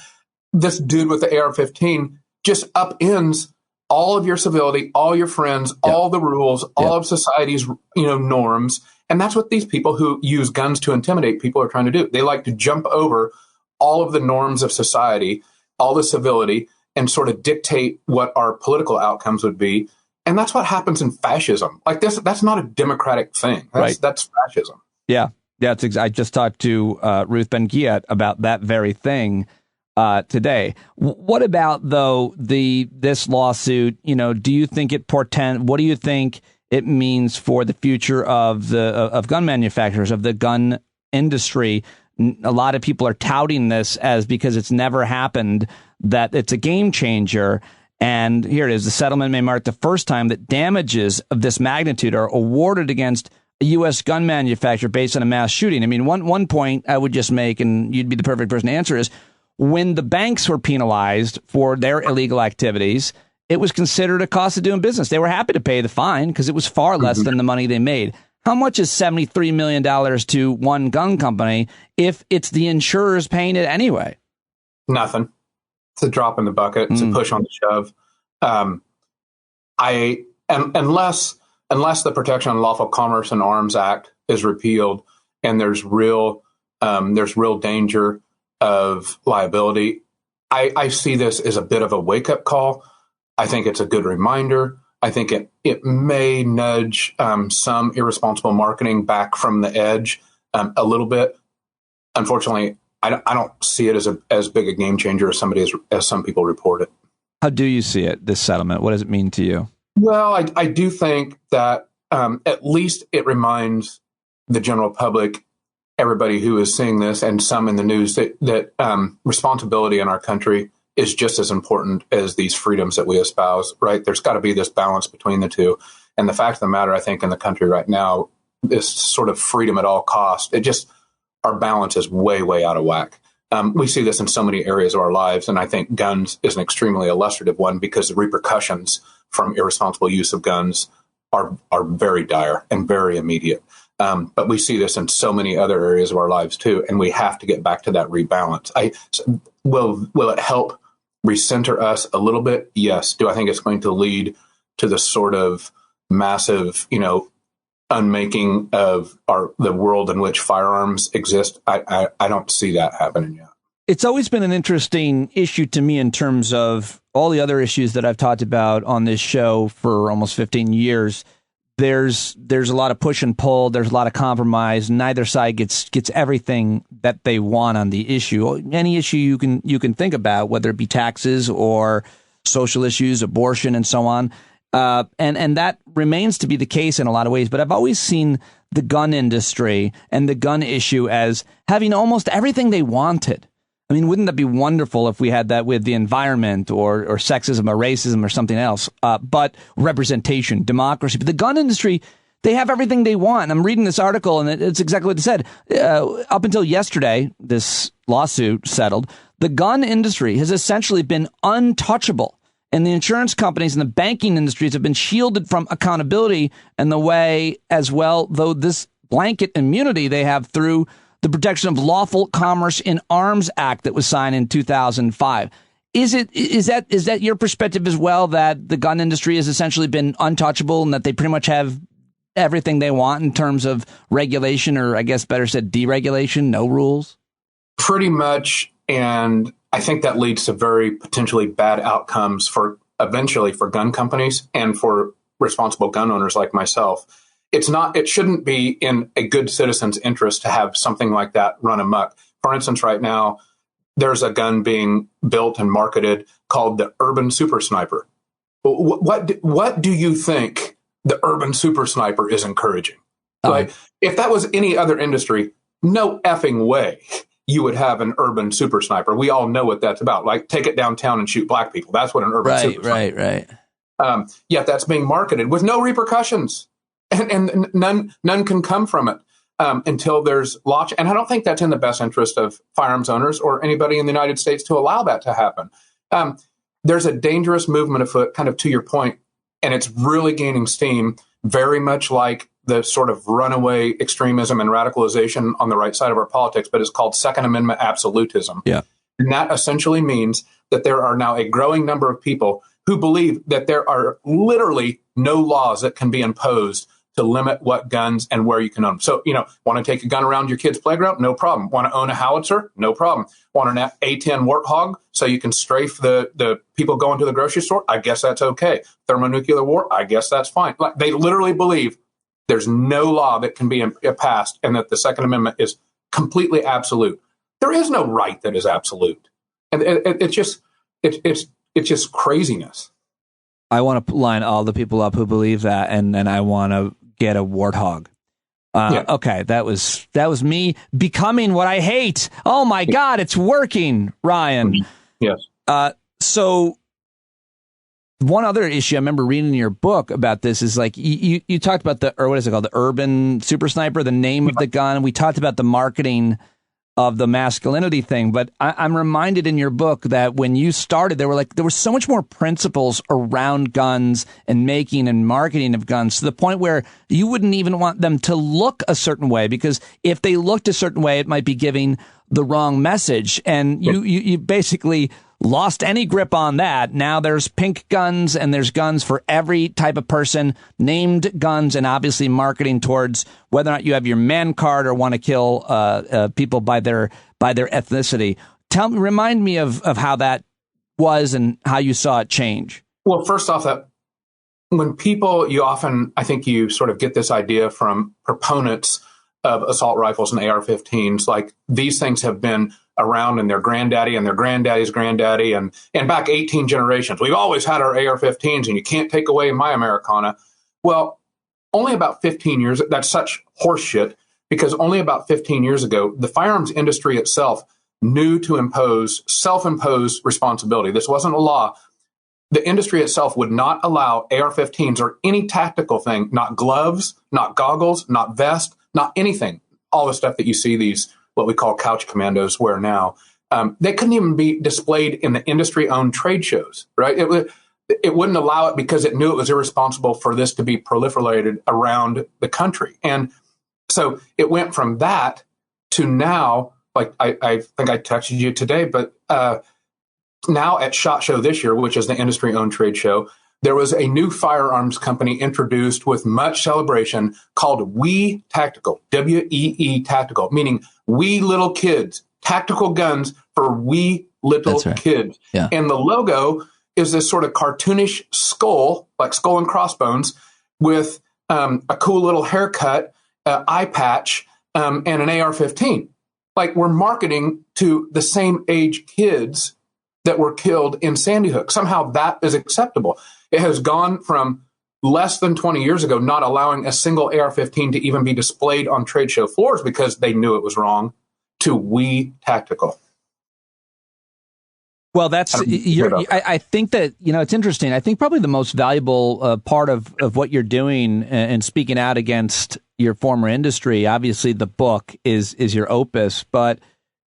this dude with the AR-15 just upends all of your civility, all your friends, all the rules, all of society's norms. And that's what these people who use guns to intimidate people are trying to do. They like to jump over all of the norms of society, all the civility, and sort of dictate what our political outcomes would be. And that's what happens in fascism. Like this, that's not a democratic thing. That's fascism. Yeah. I just talked to Ruth Ben-Ghiat about that very thing today. What about though this lawsuit? Do you think it portends? What do you think it means for the future of gun manufacturers, of the gun industry? A lot of people are touting this as because it's never happened, that it's a game changer. And here it is. The settlement may mark the first time that damages of this magnitude are awarded against a U.S. gun manufacturer based on a mass shooting. I mean, one point I would just make, and you'd be the perfect person to answer, is when the banks were penalized for their illegal activities, it was considered a cost of doing business. They were happy to pay the fine because it was far less than the money they made. How much is $73 million to one gun company if it's the insurers paying it anyway? Nothing. It's a drop in the bucket. It's a push on the shove. Unless the Protection on Lawful Commerce and Arms Act is repealed and there's real danger of liability, I see this as a bit of a wake-up call. I think it's a good reminder. I think it may nudge some irresponsible marketing back from the edge a little bit. Unfortunately, I don't see it as big a game changer as some people report it. How do you see it, this settlement? What does it mean to you? Well, I do think that at least it reminds the general public, everybody who is seeing this and some in the news, that responsibility in our country is just as important as these freedoms that we espouse, right? There's got to be this balance between the two. And the fact of the matter, I think, in the country right now, this sort of freedom at all costs, our balance is way, way out of whack. We see this in so many areas of our lives, and I think guns is an extremely illustrative one because the repercussions from irresponsible use of guns are very dire and very immediate. But we see this in so many other areas of our lives too, and we have to get back to that rebalance. Will it help recenter us a little bit? Yes. Do I think it's going to lead to the sort of massive, unmaking of the world in which firearms exist? I don't see that happening yet. It's always been an interesting issue to me in terms of all the other issues that I've talked about on this show for almost 15 years. There's a lot of push and pull. There's a lot of compromise. Neither side gets everything that they want on the issue. Any issue you can think about, whether it be taxes or social issues, abortion, and so on. And that remains to be the case in a lot of ways. But I've always seen the gun industry and the gun issue as having almost everything they wanted. I mean, wouldn't that be wonderful if we had that with the environment or sexism or racism or something else? But representation, democracy. But the gun industry, they have everything they want. I'm reading this article, and it's exactly what it said. Up until yesterday, this lawsuit settled, the gun industry has essentially been untouchable. And the insurance companies and the banking industries have been shielded from accountability in the way as well, though this blanket immunity they have through the Protection of Lawful Commerce in Arms Act that was signed in 2005. Is that your perspective as well, that the gun industry has essentially been untouchable and that they pretty much have everything they want in terms of regulation, or I guess better said, deregulation, no rules? Pretty much. And I think that leads to very potentially bad outcomes eventually for gun companies and for responsible gun owners like myself. It shouldn't be in a good citizen's interest to have something like that run amok. For instance, right now, there's a gun being built and marketed called the Urban Super Sniper. What do you think the Urban Super Sniper is encouraging? Like, if that was any other industry, no effing way you would have an Urban Super Sniper. We all know what that's about. Like, take it downtown and shoot black people. That's what an Urban Super Sniper is. Right. Yet that's being marketed with no repercussions. And none can come from it until there's law. And I don't think that's in the best interest of firearms owners or anybody in the United States to allow that to happen. There's a dangerous movement afoot, kind of to your point, and it's really gaining steam, very much like the sort of runaway extremism and radicalization on the right side of our politics, but it's called Second Amendment absolutism. Yeah. And that essentially means that there are now a growing number of people who believe that there are literally no laws that can be imposed to limit what guns and where you can own them. So, want to take a gun around your kid's playground? No problem. Want to own a howitzer? No problem. Want an A-10 Warthog so you can strafe the people going to the grocery store? I guess that's okay. Thermonuclear war? I guess that's fine. Like, they literally believe there's no law that can be passed and that the Second Amendment is completely absolute. There is no right that is absolute. And it's just craziness. I want to line all the people up who believe that, and I want to get a warthog. Okay, that was me becoming what I hate. Oh my God, it's working, Ryan. Yes. So one other issue I remember reading in your book about this is, like, you talked about the Urban Super Sniper, the name of the gun. We talked about the marketing of the masculinity thing, but I'm reminded in your book that when you started, there were so much more principles around guns and making and marketing of guns, to the point where you wouldn't even want them to look a certain way, because if they looked a certain way, it might be giving the wrong message. And you basically lost any grip on that. Now there's pink guns, and there's guns for every type of person, named guns, and obviously marketing towards whether or not you have your man card or want to kill people by their ethnicity. Remind me of how that was and how you saw it change. Well, first off, that when people, I think you sort of get this idea from proponents of assault rifles and AR-15s, like, these things have been around in their granddaddy and their granddaddy's granddaddy and back 18 generations. We've always had our AR-15s, and you can't take away my Americana. Well, only about 15 years, that's such horseshit, because only about 15 years ago, the firearms industry itself knew to self-impose responsibility. This wasn't a law. The industry itself would not allow AR-15s or any tactical thing, not gloves, not goggles, not vest, not anything. All the stuff that you see these, what we call couch commandos, wear now. They couldn't even be displayed in the industry-owned trade shows, right? It wouldn't allow it because it knew it was irresponsible for this to be proliferated around the country. And so it went from that to now, like, I think I texted you today, but now at SHOT Show this year, which is the industry-owned trade show, there was a new firearms company introduced with much celebration called WE Tactical, W-E-E Tactical, meaning we little kids tactical guns for wee little kids. Yeah. And the logo is this sort of cartoonish skull, like skull and crossbones, with a cool little haircut, eye patch, and an AR-15. Like, we're marketing to the same age kids that were killed in Sandy Hook. Somehow that is acceptable. It has gone from less than 20 years ago not allowing a single AR-15 to even be displayed on trade show floors because they knew it was wrong, to we tactical. Well, I think that, it's interesting. I think probably the most valuable part of what you're doing and speaking out against your former industry, obviously the book is your opus, but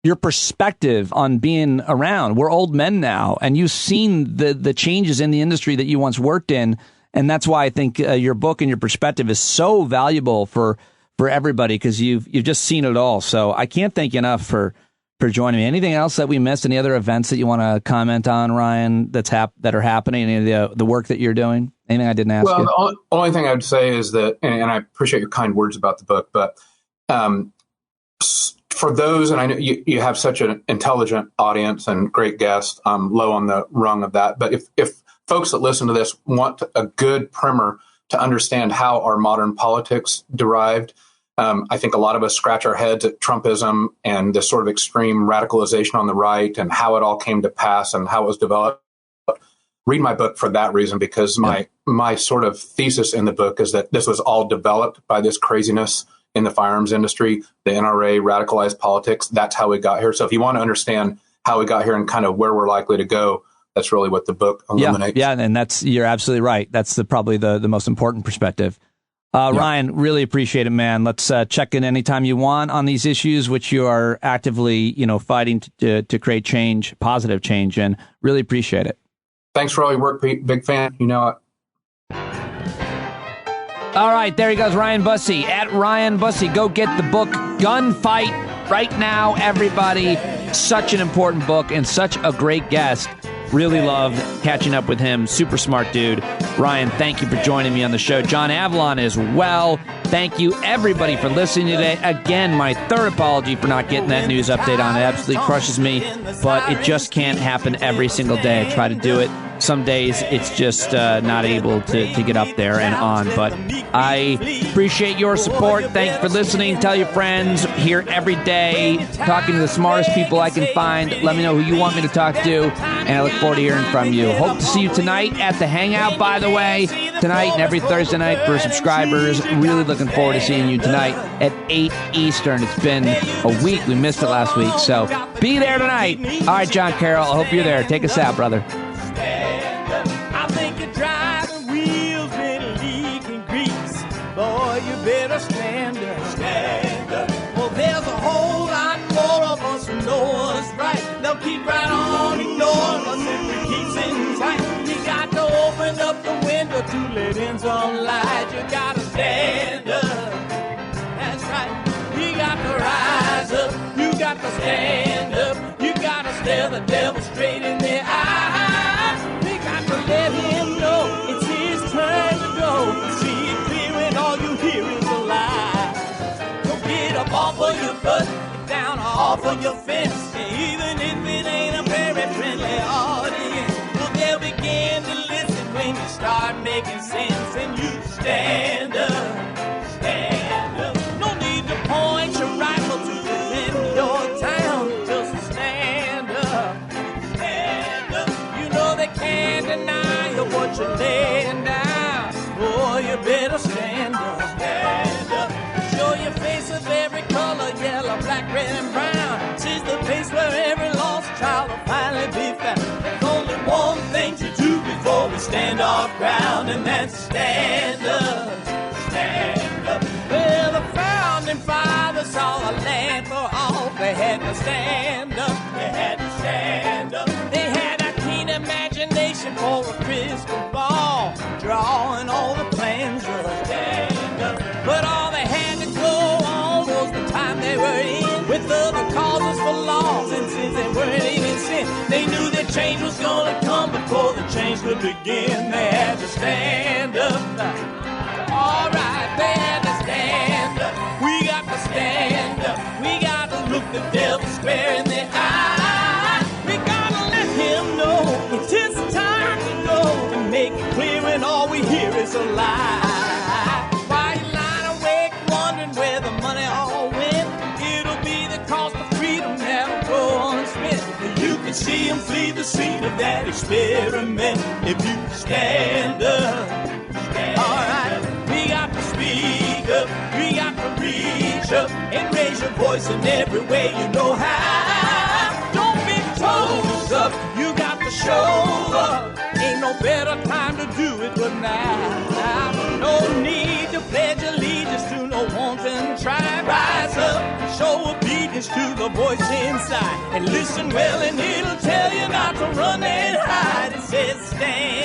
your perspective on being around. We're old men now, and you've seen the changes in the industry that you once worked in. And that's why I think your book and your perspective is so valuable for everybody, because you've just seen it all. So I can't thank you enough for joining me. Anything else that we missed? Any other events that you want to comment on, Ryan, that are happening? Any of the work that you're doing? Anything I didn't ask you? Well, the only thing I would say is that, and I appreciate your kind words about the book, but for those, and I know you have such an intelligent audience and great guests, low on the rung of that, but if folks that listen to this want a good primer to understand how our modern politics derived, I think a lot of us scratch our heads at Trumpism and this sort of extreme radicalization on the right and how it all came to pass and how it was developed. Read my book for that reason, because my sort of thesis in the book is that this was all developed by this craziness in the firearms industry, the NRA, radicalized politics. That's how we got here. So if you want to understand how we got here and kind of where we're likely to go, that's really what the book illuminates. Yeah, and you're absolutely right. That's probably the most important perspective. Ryan, really appreciate it, man. Let's check in anytime you want on these issues, which you are actively, fighting to create change, positive change, and really appreciate it. Thanks for all your work, Pete. Big fan. You know it. All right, there he goes, Ryan Busse. At Ryan Busse, go get the book Gunfight right now, everybody. Such an important book and such a great guest. Really loved catching up with him. Super smart dude. Ryan, thank you for joining me on the show. John Avlon as well. Thank you, everybody, for listening today. Again, my third apology for not getting that news update on it. Absolutely crushes me, but it just can't happen every single day. I try to do it. Some days it's just not able to get up there and on. But I appreciate your support. Thanks for listening. Tell your friends. Here every day, talking to the smartest people I can find. Let me know who you want me to talk to, and I look forward to hearing from you. Hope to see you tonight at the Hangout, by the way. Tonight and every Thursday night for subscribers. Really looking forward to seeing you tonight at 8 Eastern. It's been a week. We missed it last week, so be there tonight. All right, John Carroll, I hope you're there. Take us out, brother. I think you're driving wheels been leaking grease. Boy, you better stand up. Stand up. Well, there's a whole lot more of us who know us right. They'll keep right on ignoring us if we keep sitting tight. You got to open up the window to let in some light. You got to stand up. That's right. You got to rise up. You got to stand up. You got to stare the devil straight in the eye. Let him know it's his turn to go. See it clear when all you hear is a lie. So get up off of your butt, down off of your fence. And even if it ain't a very friendly audience, well, they'll begin to listen when you start making sense. And you stand up, stand up. No need to point your rifle to defend your town. Just stand up, stand up. You know they can't deny what you're laying down. Boy, you better stand up. Stand up. Show your face of every color, yellow, black, red, and brown. This is the place where every lost child will finally be found. There's only one thing to do before we stand our ground, and that's stand up. Stand up. Well, the founding fathers saw a land for all. They had to stand up. They had to stand up. They had a keen imagination for a crystal ball, drawing all the plans of stand up. But all they had to go on was the time they were in, with other causes for laws, and since they weren't even sin, they knew that change was gonna come before the change could begin. They had to stand up. All right, they had to stand up. We got to stand up. We got to look the devil square in the make it clear when all we hear is a lie. Why you lying awake wondering where the money all went? It'll be the cost of freedom that'll go unspent. You can see them flee the scene of that experiment if you stand up. Alright, we got to speak up, we got to reach up and raise your voice in every way you know how. Don't be toes up, you got to show up. Ain't no better time to do it but now. No need to pledge allegiance to no wanton tribe. Rise up and show obedience to the voice inside. And listen well and it'll tell you not to run and hide. It says stand